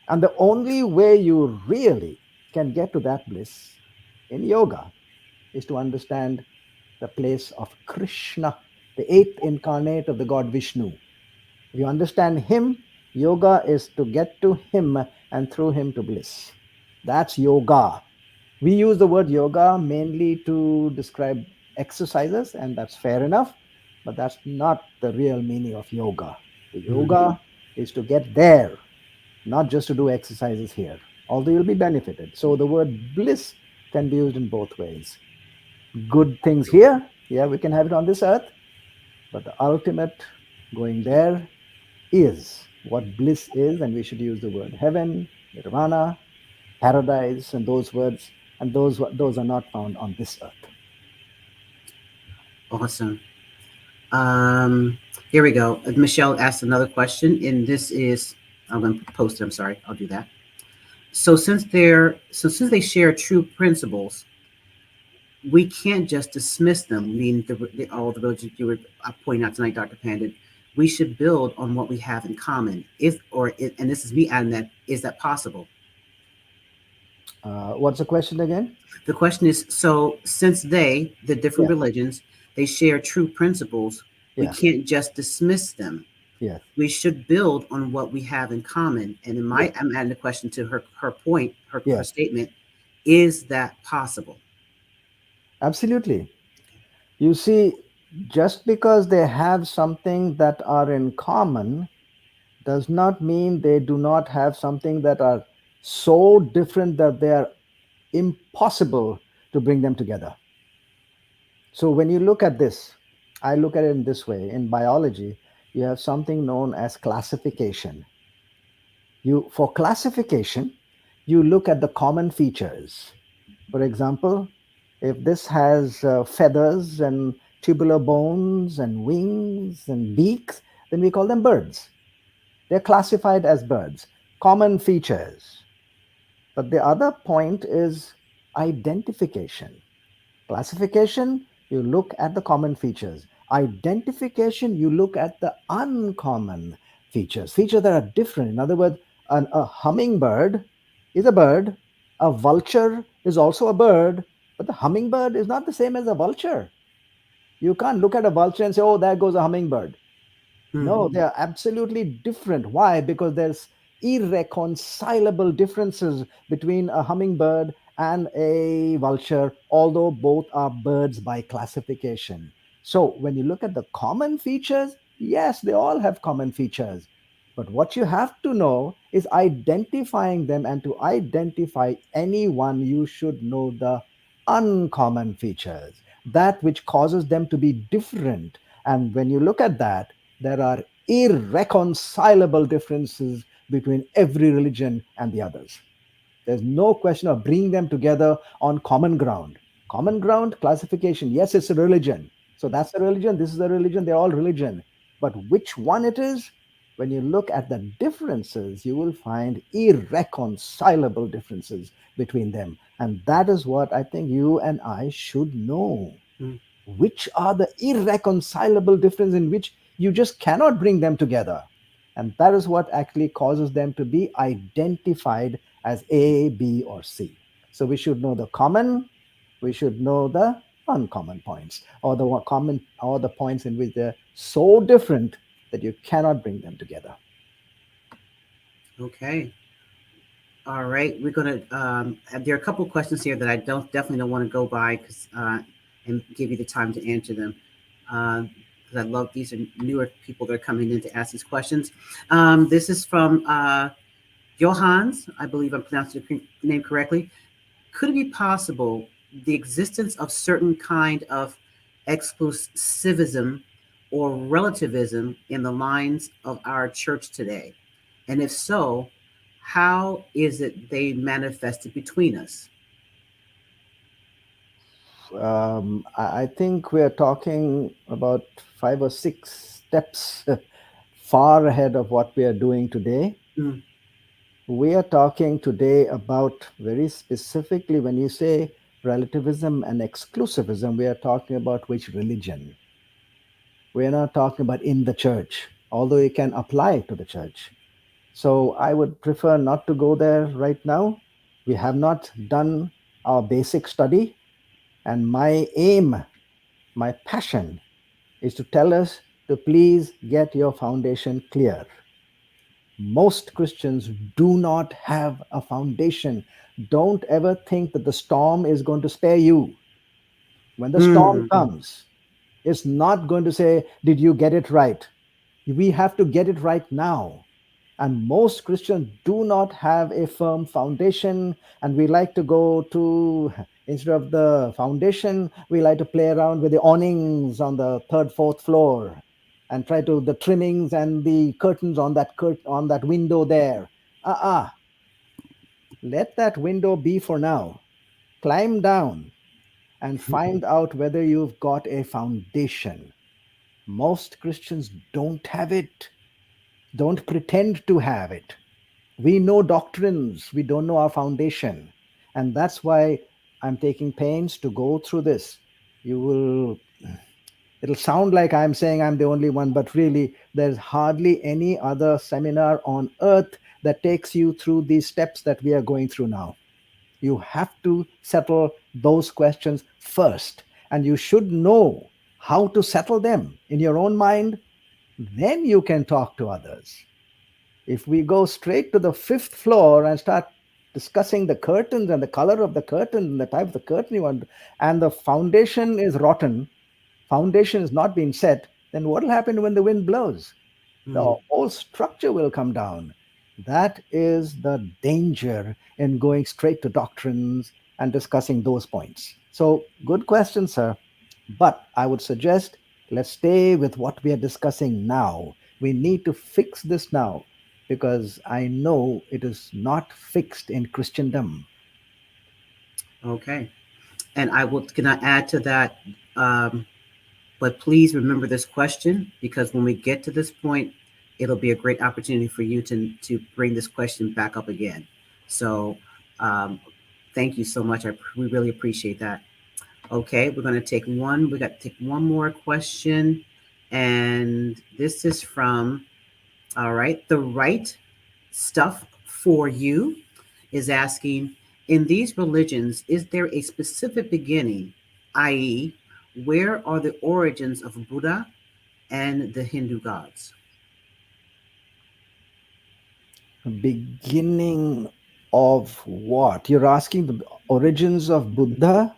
And the only way you really can get to that bliss in yoga is to understand the place of Krishna, the eighth incarnate of the god Vishnu. If you understand him, yoga is to get to him and through him to bliss. That's yoga. We use the word yoga mainly to describe exercises, and that's fair enough, but that's not the real meaning of yoga. The mm. yoga is to get there, not just to do exercises here, although you'll be benefited. So the word bliss can be used in both ways. Good things here, yeah, we can have it on this earth, but the ultimate going there is what bliss is, and we should use the word heaven, nirvana, paradise, and those words, and those are not found on this earth. Awesome. Um, Here we go. Michelle asked another question, and this is, I'm going to post it. I'm sorry. I'll do that. So since they share true principles, we can't just dismiss them. I mean, all the religions you were pointing out tonight, Dr. Pandit. We should build on what we have in common. And this is me adding that, is that possible? What's the question again? The question is, so since the different Yes, religions, they share true principles, we yes, can't just dismiss them. yes, We should build on what we have in common. And yes, I'm adding a question to her point, her yes, statement. Is that possible? absolutely. You see, just because they have something that are in common does not mean they do not have something that are so different that they are impossible to bring them together. So when you look at this, I look at it in this way. In biology, you have something known as classification. For classification, you look at the common features. For example, if this has feathers and tubular bones and wings and beaks, then we call them birds. They're classified as birds, common features. But the other point is identification. Classification, you look at the common features. Identification, you look at the uncommon features that are different. In other words, a hummingbird is a bird, a vulture is also a bird, but the hummingbird is not the same as a vulture. You can't look at a vulture and say, oh, there goes a hummingbird. No, they are absolutely different. Why? Because there's irreconcilable differences between a hummingbird and a vulture, although both are birds by classification. So when you look at the common features, yes, they all have common features. But what you have to know is identifying them, and to identify anyone, you should know the uncommon features, that which causes them to be different. And when you look at that, there are irreconcilable differences between every religion and the others. There's no question of bringing them together on common ground. Common ground classification, yes, it's a religion. So that's a religion, this is a religion, they're all religion. But which one it is, when you look at the differences, you will find irreconcilable differences between them. And that is what I think you and I should know. Mm. Which are the irreconcilable difference in which you just cannot bring them together? And that is what actually causes them to be identified as A, B, or C. So we should know the common, we should know the uncommon points, or the common, or the points in which they're so different that you cannot bring them together. Okay. All right. We're gonna. There are a couple of questions here that I definitely don't want to go by because and give you the time to answer them. Because I love these are newer people that are coming in to ask these questions. This is from Johans. I believe I'm pronouncing your name correctly. Could it be possible the existence of certain kind of exclusivism or relativism in the lines of our church today? And if so, how is it they manifested between us? I think we are talking about 5 or 6 steps far ahead of what we are doing today. Mm, We are talking today about, very specifically, when you say relativism and exclusivism, we are talking about which religion. We are not talking about in the church, although it can apply to the church. So I would prefer not to go there right now. We have not done our basic study, and my aim, my passion is to tell us to please get your foundation clear. Most Christians do not have a foundation. Don't ever think that the storm is going to spare you. When the storm mm, comes, it's not going to say, did you get it right? We have to get it right now. And most Christians do not have a firm foundation, and we like to go to, instead of the foundation, we like to play around with the awnings on the third, fourth floor, and try to the trimmings and the curtains on on that window there. Uh-uh. Let that window be for now. Climb down and find out whether you've got a foundation. Most Christians don't have it. Don't pretend to have it. We know doctrines, we don't know our foundation. And that's why I'm taking pains to go through this. You will, it'll sound like I'm saying I'm the only one, but really, there's hardly any other seminar on earth that takes you through these steps that we are going through now. You have to settle those questions first, and you should know how to settle them in your own mind. Then you can talk to others. If we go straight to the fifth floor and start discussing the curtains and the color of the curtain and the type of the curtain you want, and the foundation is rotten, foundation is not being set, then what will happen when the wind blows? The mm. whole structure will come down. That is the danger in going straight to doctrines and discussing those points. So, good question, sir. But I would suggest, let's stay with what we are discussing now. We need to fix this now, because I know it is not fixed in Christendom. Okay. And I will, can I add to that? Um, but please remember this question because when we get to this point, it'll be a great opportunity for you to bring this question back up again. So um, thank you so much. We really appreciate that. Okay, we're going to take one. We got to take one more question. And this is from, all right, the right stuff for you is asking, in these religions, is there a specific beginning, i.e., where are the origins of Buddha and the Hindu gods? Beginning of what? You're asking the origins of Buddha?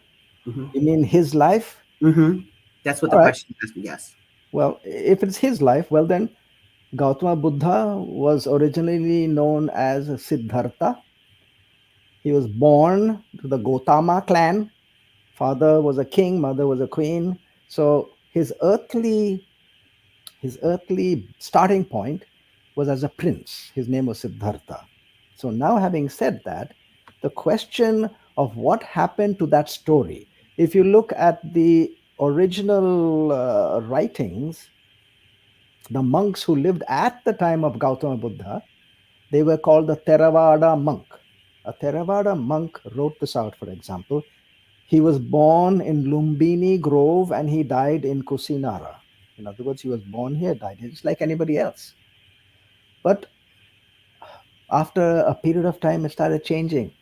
Mm-hmm. You mean his life? Mm-hmm. That's what the All right. question is. Yes. Well, if it's his life, well then Gautama Buddha was originally known as Siddhartha. He was born to the Gautama clan. Father was a king, mother was a queen. So his earthly starting point was as a prince. His name was Siddhartha. So now, having said that, the question of what happened to that story, if you look at the original writings, the monks who lived at the time of Gautama Buddha, they were called the Theravada monk. A Theravada monk wrote this out, for example. He was born in Lumbini Grove and he died in Kusinara. In other words, he was born here, died here, just like anybody else. But after a period of time, it started changing.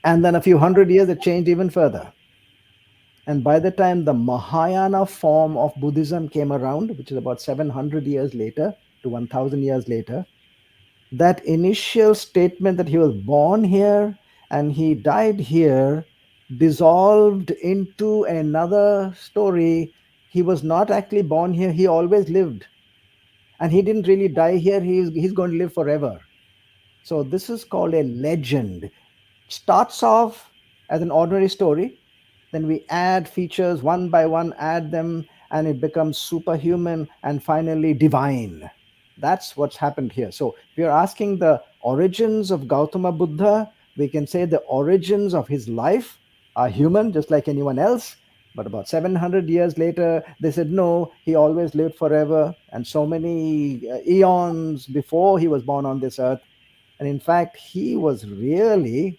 And then a few hundred years, it changed even further. And by the time the Mahayana form of Buddhism came around, which is about 700 years later to 1000 years later, that initial statement that he was born here and he died here dissolved into another story. He was not actually born here, he always lived. And he didn't really die here, he's going to live forever. So this is called a legend. Starts off as an ordinary story, then we add features one by one, add them, and it becomes superhuman and finally divine. That's what's happened here. So if you're asking the origins of Gautama Buddha, we can say the origins of his life are human, just like anyone else. But about 700 years later, they said, no, he always lived forever. And so many eons before he was born on this earth. And in fact, he was really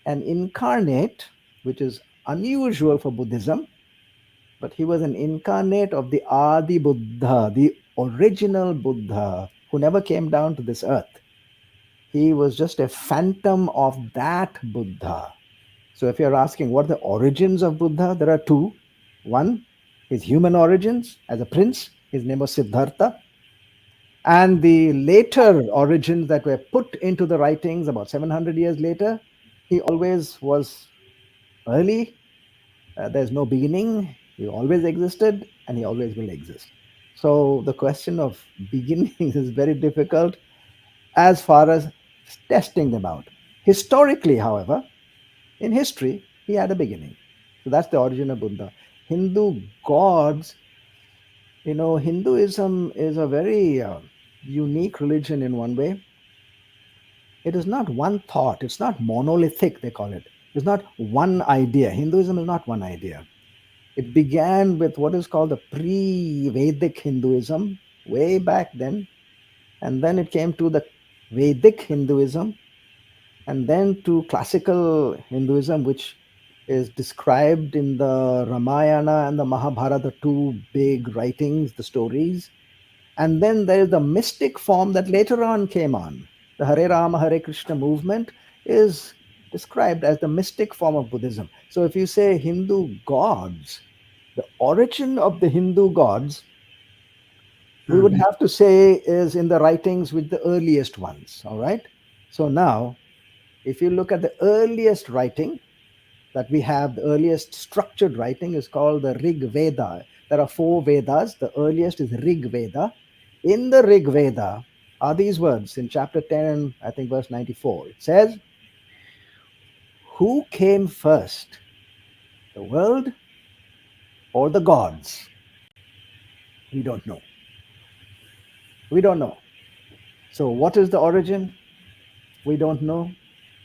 an incarnate, which is unusual for Buddhism, but he was an incarnate of the Adi Buddha, the original Buddha, who never came down to this earth. He was just a phantom of that Buddha. So if you're asking what are the origins of Buddha, there are two. One, his human origins as a prince, his name was Siddhartha, and the later origins that were put into the writings about 700 years later, he always was early. There's no beginning. He always existed and he always will exist. So the question of beginnings is very difficult as far as testing them out. Historically, however, in history, he had a beginning. So that's the origin of Buddha. Hindu gods, Hinduism is a very unique religion in one way. It is not one thought, it's not monolithic, they call it. It's not one idea. Hinduism is not one idea. It began with what is called the pre Vedic Hinduism way back then, and then it came to the Vedic Hinduism, and then to classical Hinduism, which is described in the Ramayana and the Mahabharata, two big writings, the stories. And then there is the mystic form that later on came on. The Hare Rama, Hare Krishna movement is described as the mystic form of Buddhism. So if you say Hindu gods, the origin of the Hindu gods, we would Mm-hmm. have to say is in the writings with the earliest ones. All right. So now, if you look at the earliest writing that we have, the earliest structured writing is called the Rig Veda. There are four Vedas. The earliest is Rig Veda. In the Rig Veda are these words in chapter 10, I think verse 94. It says, who came first, the world or the gods? We don't know. We don't know. So, what is the origin? We don't know.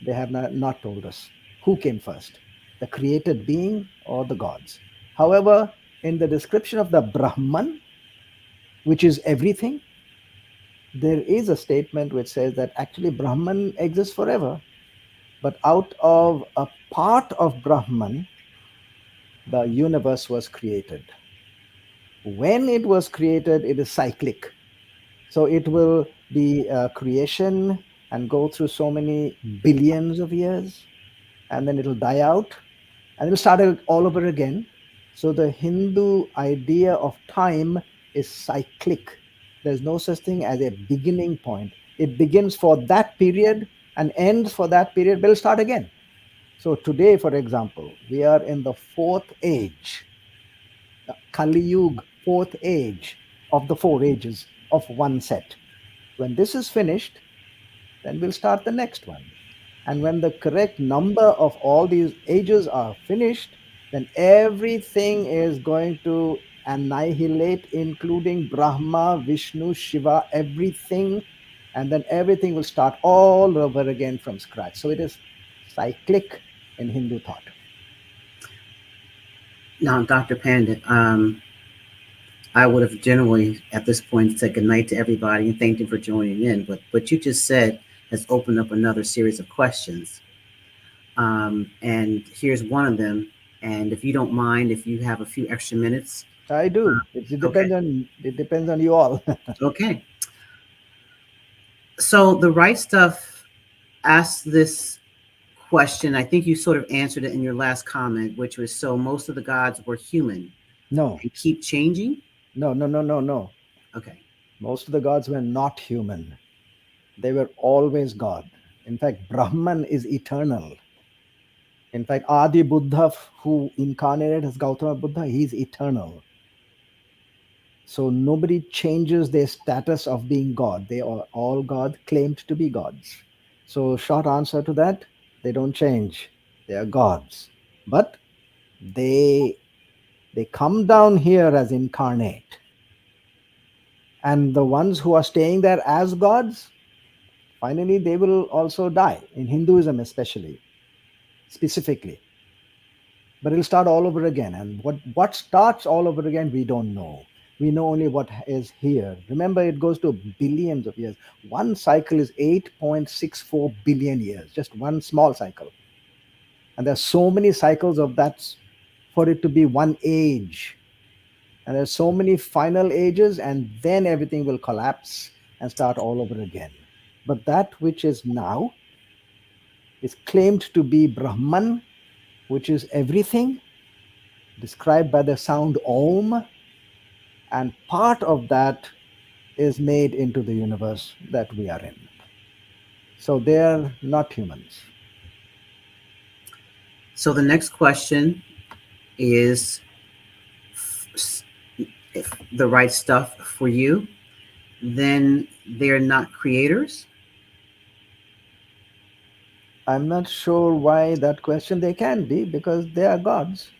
They have not told us who came first, the created being or the gods. However, in the description of the Brahman, which is everything, there is a statement which says that actually Brahman exists forever, but out of a part of Brahman, the universe was created. When it was created, it is cyclic. So it will be creation and go through so many billions of years, and then it'll die out and it'll start it all over again. So the Hindu idea of time is cyclic. There's no such thing as a beginning point. It begins for that period and ends for that period, will start again. So today, for example, we are in the fourth age, the Kali Yuga, fourth age of the four ages of one set. When this is finished, then we'll start the next one. And when the correct number of all these ages are finished, then everything is going to annihilate, including Brahma, Vishnu, Shiva, everything. And then everything will start all over again from scratch. So it is cyclic in Hindu thought. Now, Dr. Pandit, I would have generally at this point said good night to everybody and thanked you for joining in. But what you just said has opened up another series of questions. And here's one of them. And if you don't mind, if you have a few extra minutes. I do. Okay. It depends on you all. Okay. So the right stuff asks this question. I think you sort of answered it in your last comment, which was so most of the gods were human No, and keep changing. no. Okay. Most of the gods were not human. They were always God. In fact, Brahman is eternal. In fact, Adi Buddha, who incarnated as Gautama Buddha, he's eternal. So nobody changes their status of being God. They are all God, claimed to be gods. So, short answer to that, they don't change. They are gods. But they they come down here as incarnate. And the ones who are staying there as gods, finally they will also die, in Hinduism especially, specifically. But it'll start all over again. And what starts all over again, we don't know. We know only what is here. Remember, it goes to billions of years. One cycle is 8.64 billion years, just one small cycle. And there's so many cycles of that for it to be one age. And there's so many final ages, and then everything will collapse and start all over again. But that which is now is claimed to be Brahman, which is everything, described by the sound Om, and part of that is made into the universe that we are in. So they're not humans. So the next question is if the right stuff for you, then they're not creators. I'm not sure why that question. They can be, because they are gods.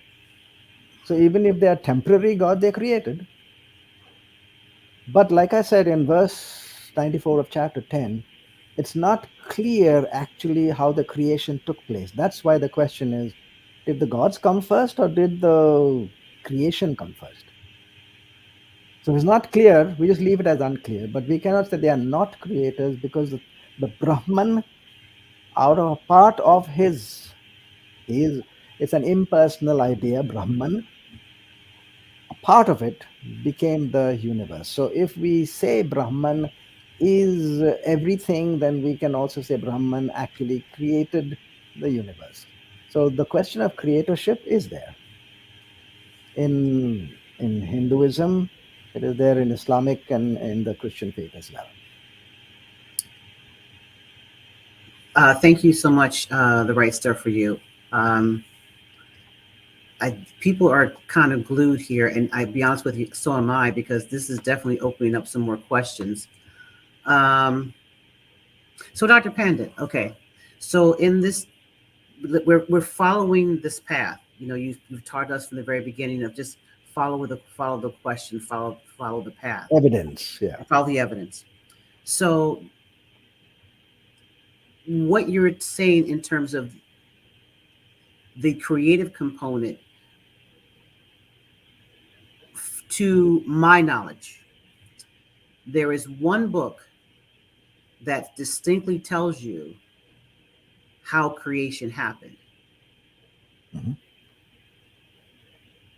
So even if they are temporary God, they're created. But like I said in verse 94 of chapter 10, it's not clear actually how the creation took place. That's why the question is, did the gods come first or did the creation come first? So it's not clear. We just leave it as unclear. But we cannot say they are not creators, because the Brahman, out of a part of his, it's an impersonal idea, Brahman, a part of it became the universe. So if we say Brahman is everything, then we can also say Brahman actually created the universe. So the question of creatorship is there in Hinduism. It is there in Islamic and in the Christian faith as well. Thank you so much. The right stuff for you. Um, People are kind of glued here, and I be honest with you, so am I, because this is definitely opening up some more questions. Um, so, Dr. Pandit, okay, so in this, we're following this path. You know, you've taught us from the very beginning of just follow the question, follow the path, Evidence, yeah. and follow the evidence. So, what you're saying in terms of the creative component, to my knowledge, there is one book that distinctly tells you how creation happened. Mhm.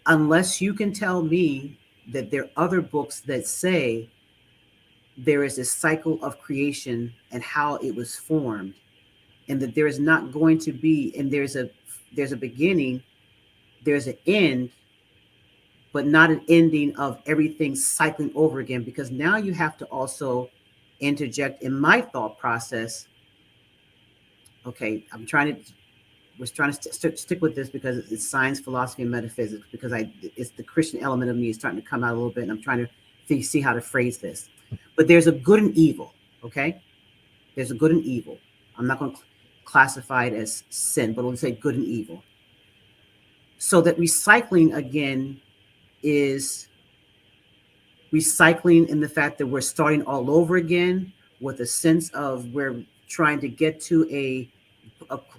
Unless you can tell me that there are other books that say there is a cycle of creation and how it was formed, and that there is not going to be, and there's a beginning, there's an end, but not an ending of everything cycling over again, because now you have to also interject in my thought process. Okay, was trying to stick with this because it's science, philosophy, and metaphysics. Because it's the Christian element of me is starting to come out a little bit, and I'm trying to see how to phrase this. But there's a good and evil. Okay, there's a good and evil. I'm not going to classify it as sin, but we'll say good and evil. So that recycling again is recycling in the fact that we're starting all over again with a sense of we're trying to get to a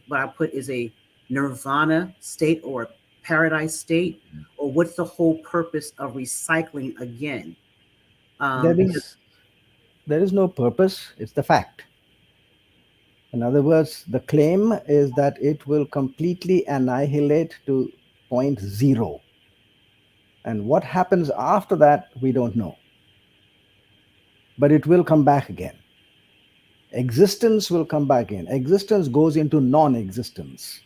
what I put is a nirvana state or a paradise state, or what's the whole purpose of recycling again? There Because is there is no purpose, it's the fact. In other words, the claim is that it will completely annihilate to point zero. And what happens after that, we don't know. But it will come back again. Existence will come back in. Existence goes into non existence.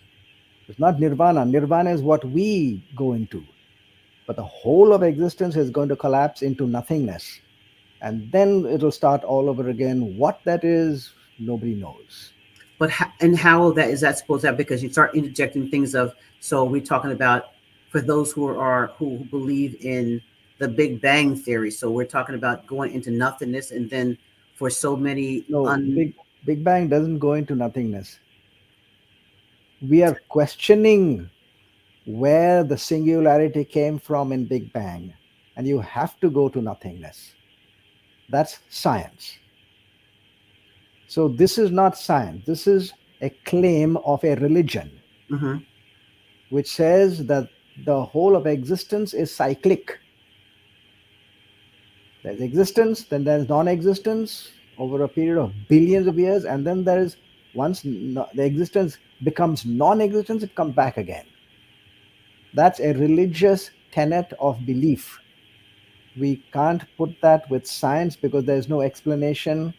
It's not nirvana. Nirvana is what we go into. But the whole of existence is going to collapse into nothingness. And then it'll start all over again. What that is, nobody knows. but and how that is that supposed to happen? Because you start interjecting things of, so we're talking about for those who believe in the Big Bang theory. So we're talking about going into nothingness, and then for so many No, Big Bang doesn't go into nothingness. We are questioning where the singularity came from in Big Bang, and you have to go to nothingness. That's science. So this is not science. This is a claim of a religion Mhm. which says that the whole of existence is cyclic. There's existence, then there's non-existence over a period of billions of years, and then there is once the existence becomes non-existence, it comes back again. That's a religious tenet of belief. We can't put that with science because there's no explanation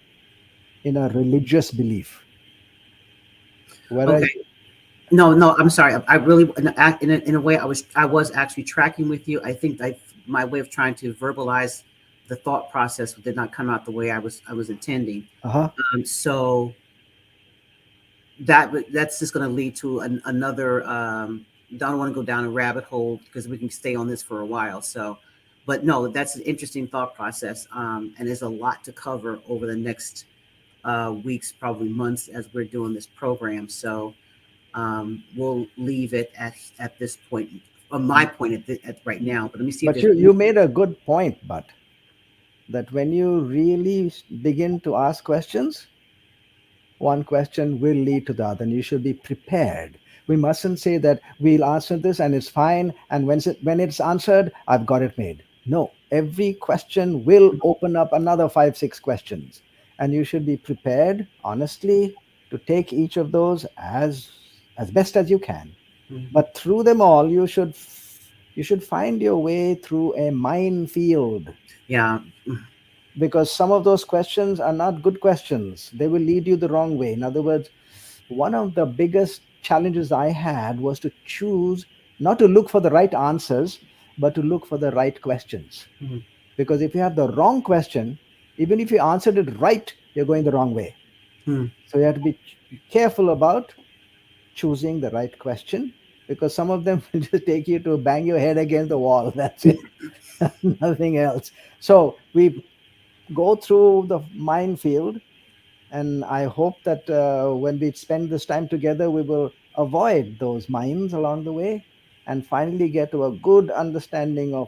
in a religious belief. Whereas, Okay. No, no, I'm sorry. I really, in a way, I was actually tracking with you. I think my way of trying to verbalize the thought process did not come out the way I was intending. uh-huh, So that's just going to lead to another. Don't want to go down a rabbit hole because we can stay on this for a while. So, but no, that's an interesting thought process, and there's a lot to cover over the next weeks, probably months, as we're doing this program. So we'll leave it at this point, on my point at right now. But let me see if but there's you made a good point, but that when you really begin to ask questions, one question will lead to the other, and you should be prepared. We mustn't say that we'll answer this and it's fine, and when it's answered, I've got it made. No, every question will open up another five, six questions, and you should be prepared, honestly, to take each of those as best as you can. Mhm. But through them all, you should find your way through a minefield, Yeah. because some of those questions are not good questions. They will lead you the wrong way. In other words, one of the biggest challenges I had was to choose not to look for the right answers, but to look for the right questions. Mhm. Because if you have the wrong question, even if you answered it right, you're going the wrong way. Mhm. So you have to be careful about choosing the right question, because some of them will just take you to bang your head against the wall. That's it. Nothing else. So we go through the minefield, and I hope that when we spend this time together, we will avoid those mines along the way and finally get to a good understanding of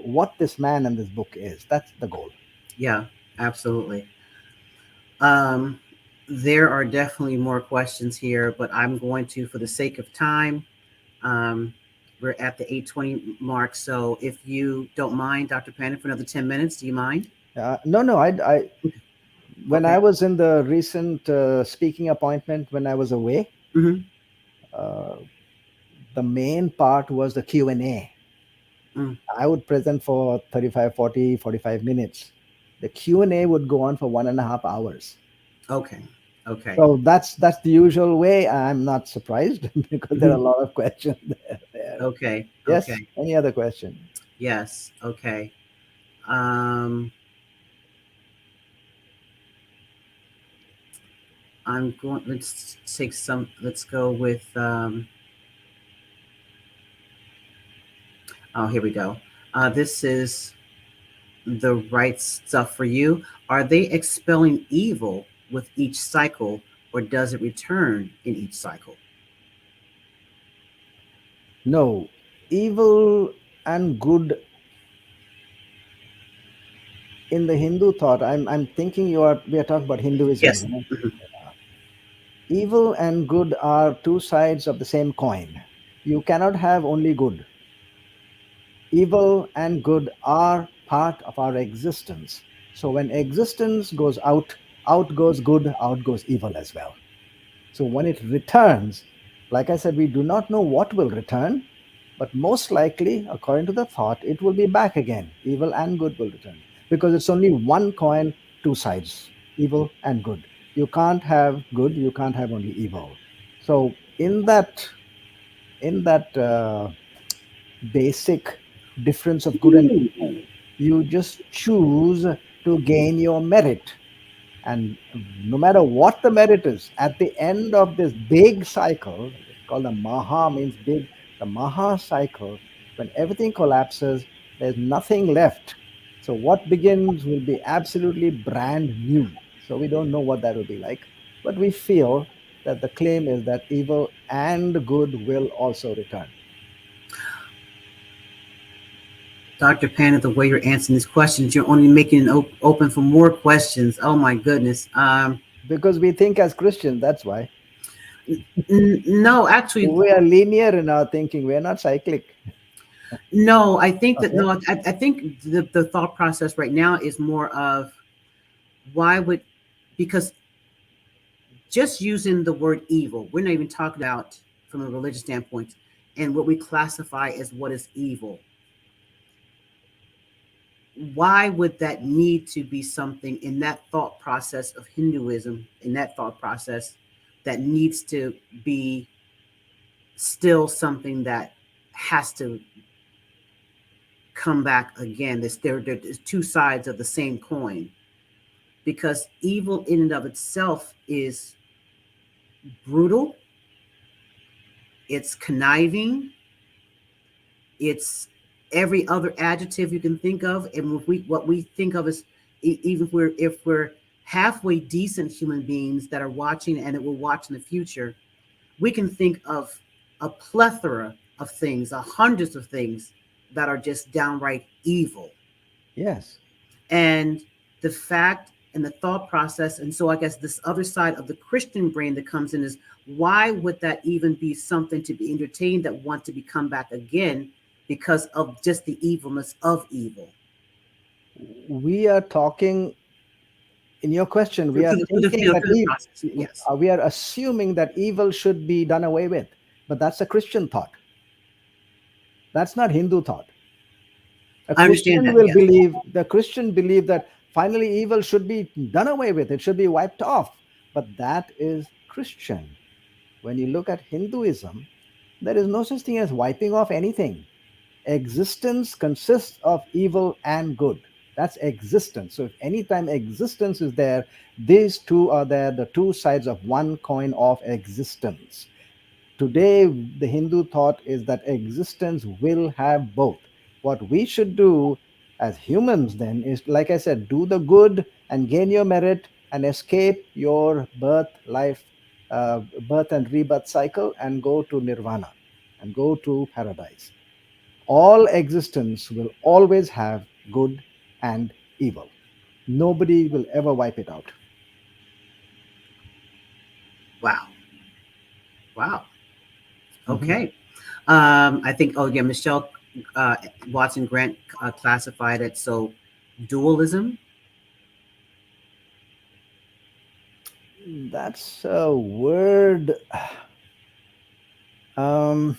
what this man and this book is. That's the goal. Yeah, absolutely. Um, there are definitely more questions here, but I'm going to, for the sake of time, um, we're at the 8:20 mark. So if you don't mind, Dr. Pandit, for another 10 minutes, do you mind? No, no. When I Okay. was in the recent speaking appointment when I was away, Mm-hmm. uh, the main part was the Q&A. Mm. I would present for 35, 40, 45 minutes. The Q&A would go on for 1.5 hours. Okay. Okay. So that's the usual way. I'm not surprised because there are Mhm. a lot of questions there. Okay. Yes. Okay. Any other question? Yes. Okay. Um, I'm going. Let's take some. Let's go with. Oh, here we go. This is the right stuff for you. Are they expelling evil with each cycle, or does it return in each cycle? No. Evil and good in the Hindu thought. I'm thinking we are talking about Hinduism. Yes. You know? Mhm. Evil and good are two sides of the same coin. You cannot have only good. Evil and good are part of our existence. So when existence goes out, out goes good, out goes evil as well. So when it returns, like I said, we do not know what will return, but most likely, according to the thought, it will be back again. Evil and good will return because it's only one coin, two sides, evil and good. You can't have good, you can't have only evil. So in that basic difference of good and evil, you just choose to gain your merit. And no matter what the merit is, at the end of this big cycle, it's called the Maha, means big, the Maha cycle, when everything collapses, there's nothing left. So what begins will be absolutely brand new. So we don't know what that will be like. But we feel that the claim is that evil and good will also return. Dr. Panda, the way you're answering these questions, you're only making it open for more questions. Oh my goodness. Because we think as Christians, that's why. No, actually, We are linear in our thinking, we are not cyclic. no. I think that Okay. no. I think the thought process right now is more of why would because just using the word evil, we're not even talking about from a religious standpoint and what we classify as what is evil. Why would that need to be something in that thought process of Hinduism, in that thought process, that needs to be still something that has to come back again? There's two sides of the same coin because evil in and of itself is brutal, it's conniving, it's every other adjective you can think of, and what we think of as even if we're halfway decent human beings that are watching and that will watch in the future, we can think of a plethora of things, hundreds of things that are just downright evil. Yes. And the fact and the thought process, and so I guess this other side of the Christian brain that comes in is why would that even be something to be entertained that want to become back again because of just the evilness of evil? We are talking, in your question, we are Through thinking that through the process, yes. we are assuming that evil should be done away with. But that's a Christian thought. That's not Hindu thought. A I understand Christian that, will yes. believe, the Christian believe that finally evil should be done away with. It should be wiped off. But that is Christian. When you look at Hinduism, there is no such thing as wiping off anything. Existence consists of evil and good. That's existence. So if anytime existence is there, these two are there, the two sides of one coin of existence. Today, the Hindu thought is that existence will have both. What we should do as humans then is, like I said, do the good and gain your merit and escape your birth and rebirth cycle and go to nirvana and go to paradise. All existence will always have good and evil. Nobody will ever wipe it out. Wow. Wow. Mhm. Okay. I think, oh, yeah, Michelle uh, Watson Grant classified it. So, dualism. That's a word. Um,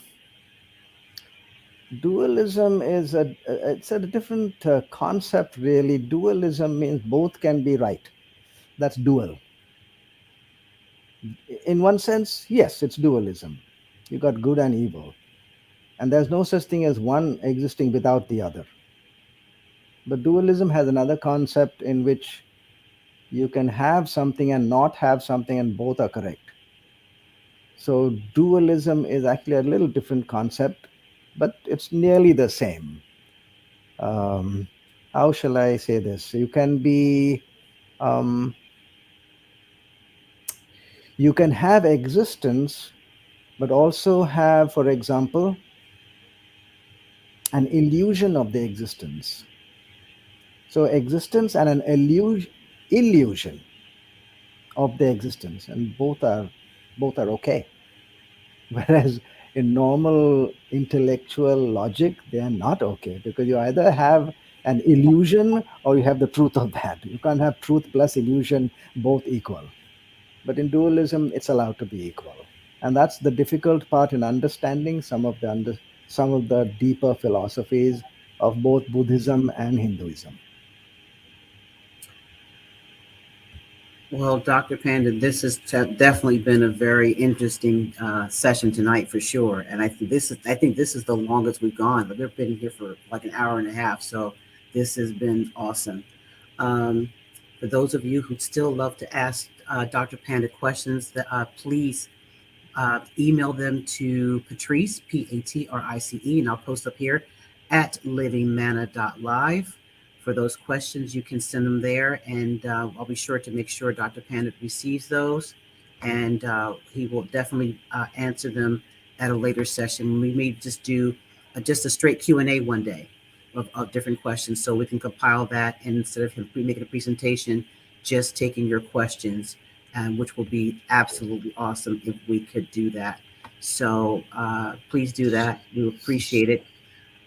Dualism is it's a different concept, really. Dualism means both can be right. That's dual. In one sense, yes, it's dualism. You got good and evil, and there's no such thing as one existing without the other. But dualism has another concept in which you can have something and not have something, and both are correct. So, dualism is actually a little different concept, but it's nearly the same. Um, how shall I say this? Um, you can have existence, but also have, for example, an illusion of the existence. So, existence and an illusion of the existence, and both are okay. Whereas in normal intellectual logic, they are not okay, because you either have an illusion or you have the truth of that. You can't have truth plus illusion both equal. But in dualism, it's allowed to be equal. And that's the difficult part in understanding some of the deeper philosophies of both Buddhism and Hinduism. Well, Dr. Panda, this has definitely been a very interesting session tonight for sure. And I think this is the longest we've gone. We've been here for like an hour and a half, so this has been awesome. Um, for those of you who'd still love to ask Dr. Panda questions, please email them to Patrice, Patrice, and I'll post up here at livingmanna.live. For those questions, you can send them there, and I'll be sure to make sure Dr. Pandit receives those, and he will definitely answer them at a later session. We may just do just a straight Q&A one day of different questions, so we can compile that, and instead of him making a presentation, just taking your questions, which will be absolutely awesome if we could do that. So please do that. We appreciate it.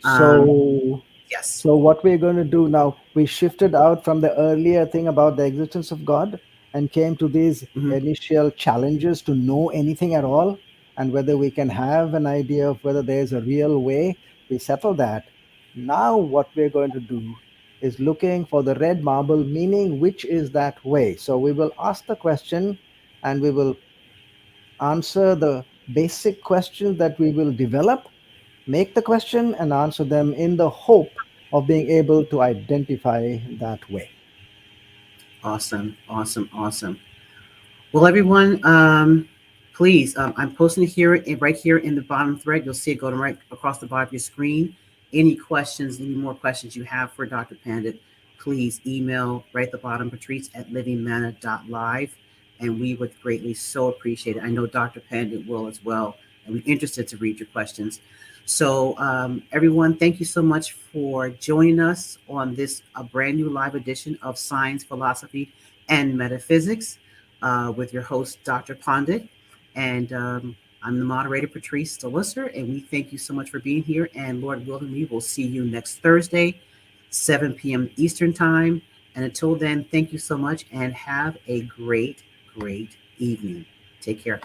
Um, So, yes. So, what we're going to do now, we shifted out from the earlier thing about the existence of God and came to these Mhm. initial challenges to know anything at all, and whether we can have an idea of whether there's a real way. We settle that. Now, what we're going to do is looking for the red marble, meaning which is that way. So, we will ask the question and we will answer the basic questions that we will develop, make the question and answer them in the hope of being able to identify that way. Awesome. Awesome. Awesome. Well, everyone, please, I'm posting it here right here in the bottom thread. You'll see it go to right across the bottom of your screen. Any questions, any more questions you have for Dr. Pandit, please email right at the bottom, Patrice at livingmanna.live, and we would greatly so appreciate it. I know Dr. Pandit will as well, and we're interested to read your questions. So, everyone, thank you so much for joining us on this a brand new live edition of Science, Philosophy, and Metaphysics with your host, Dr. Pandit. And I'm the moderator, Patrice Delisser, and we thank you so much for being here. And Lord willing, we will see you next Thursday, 7 p.m. Eastern Time. And until then, thank you so much and have a great, great evening. Take care.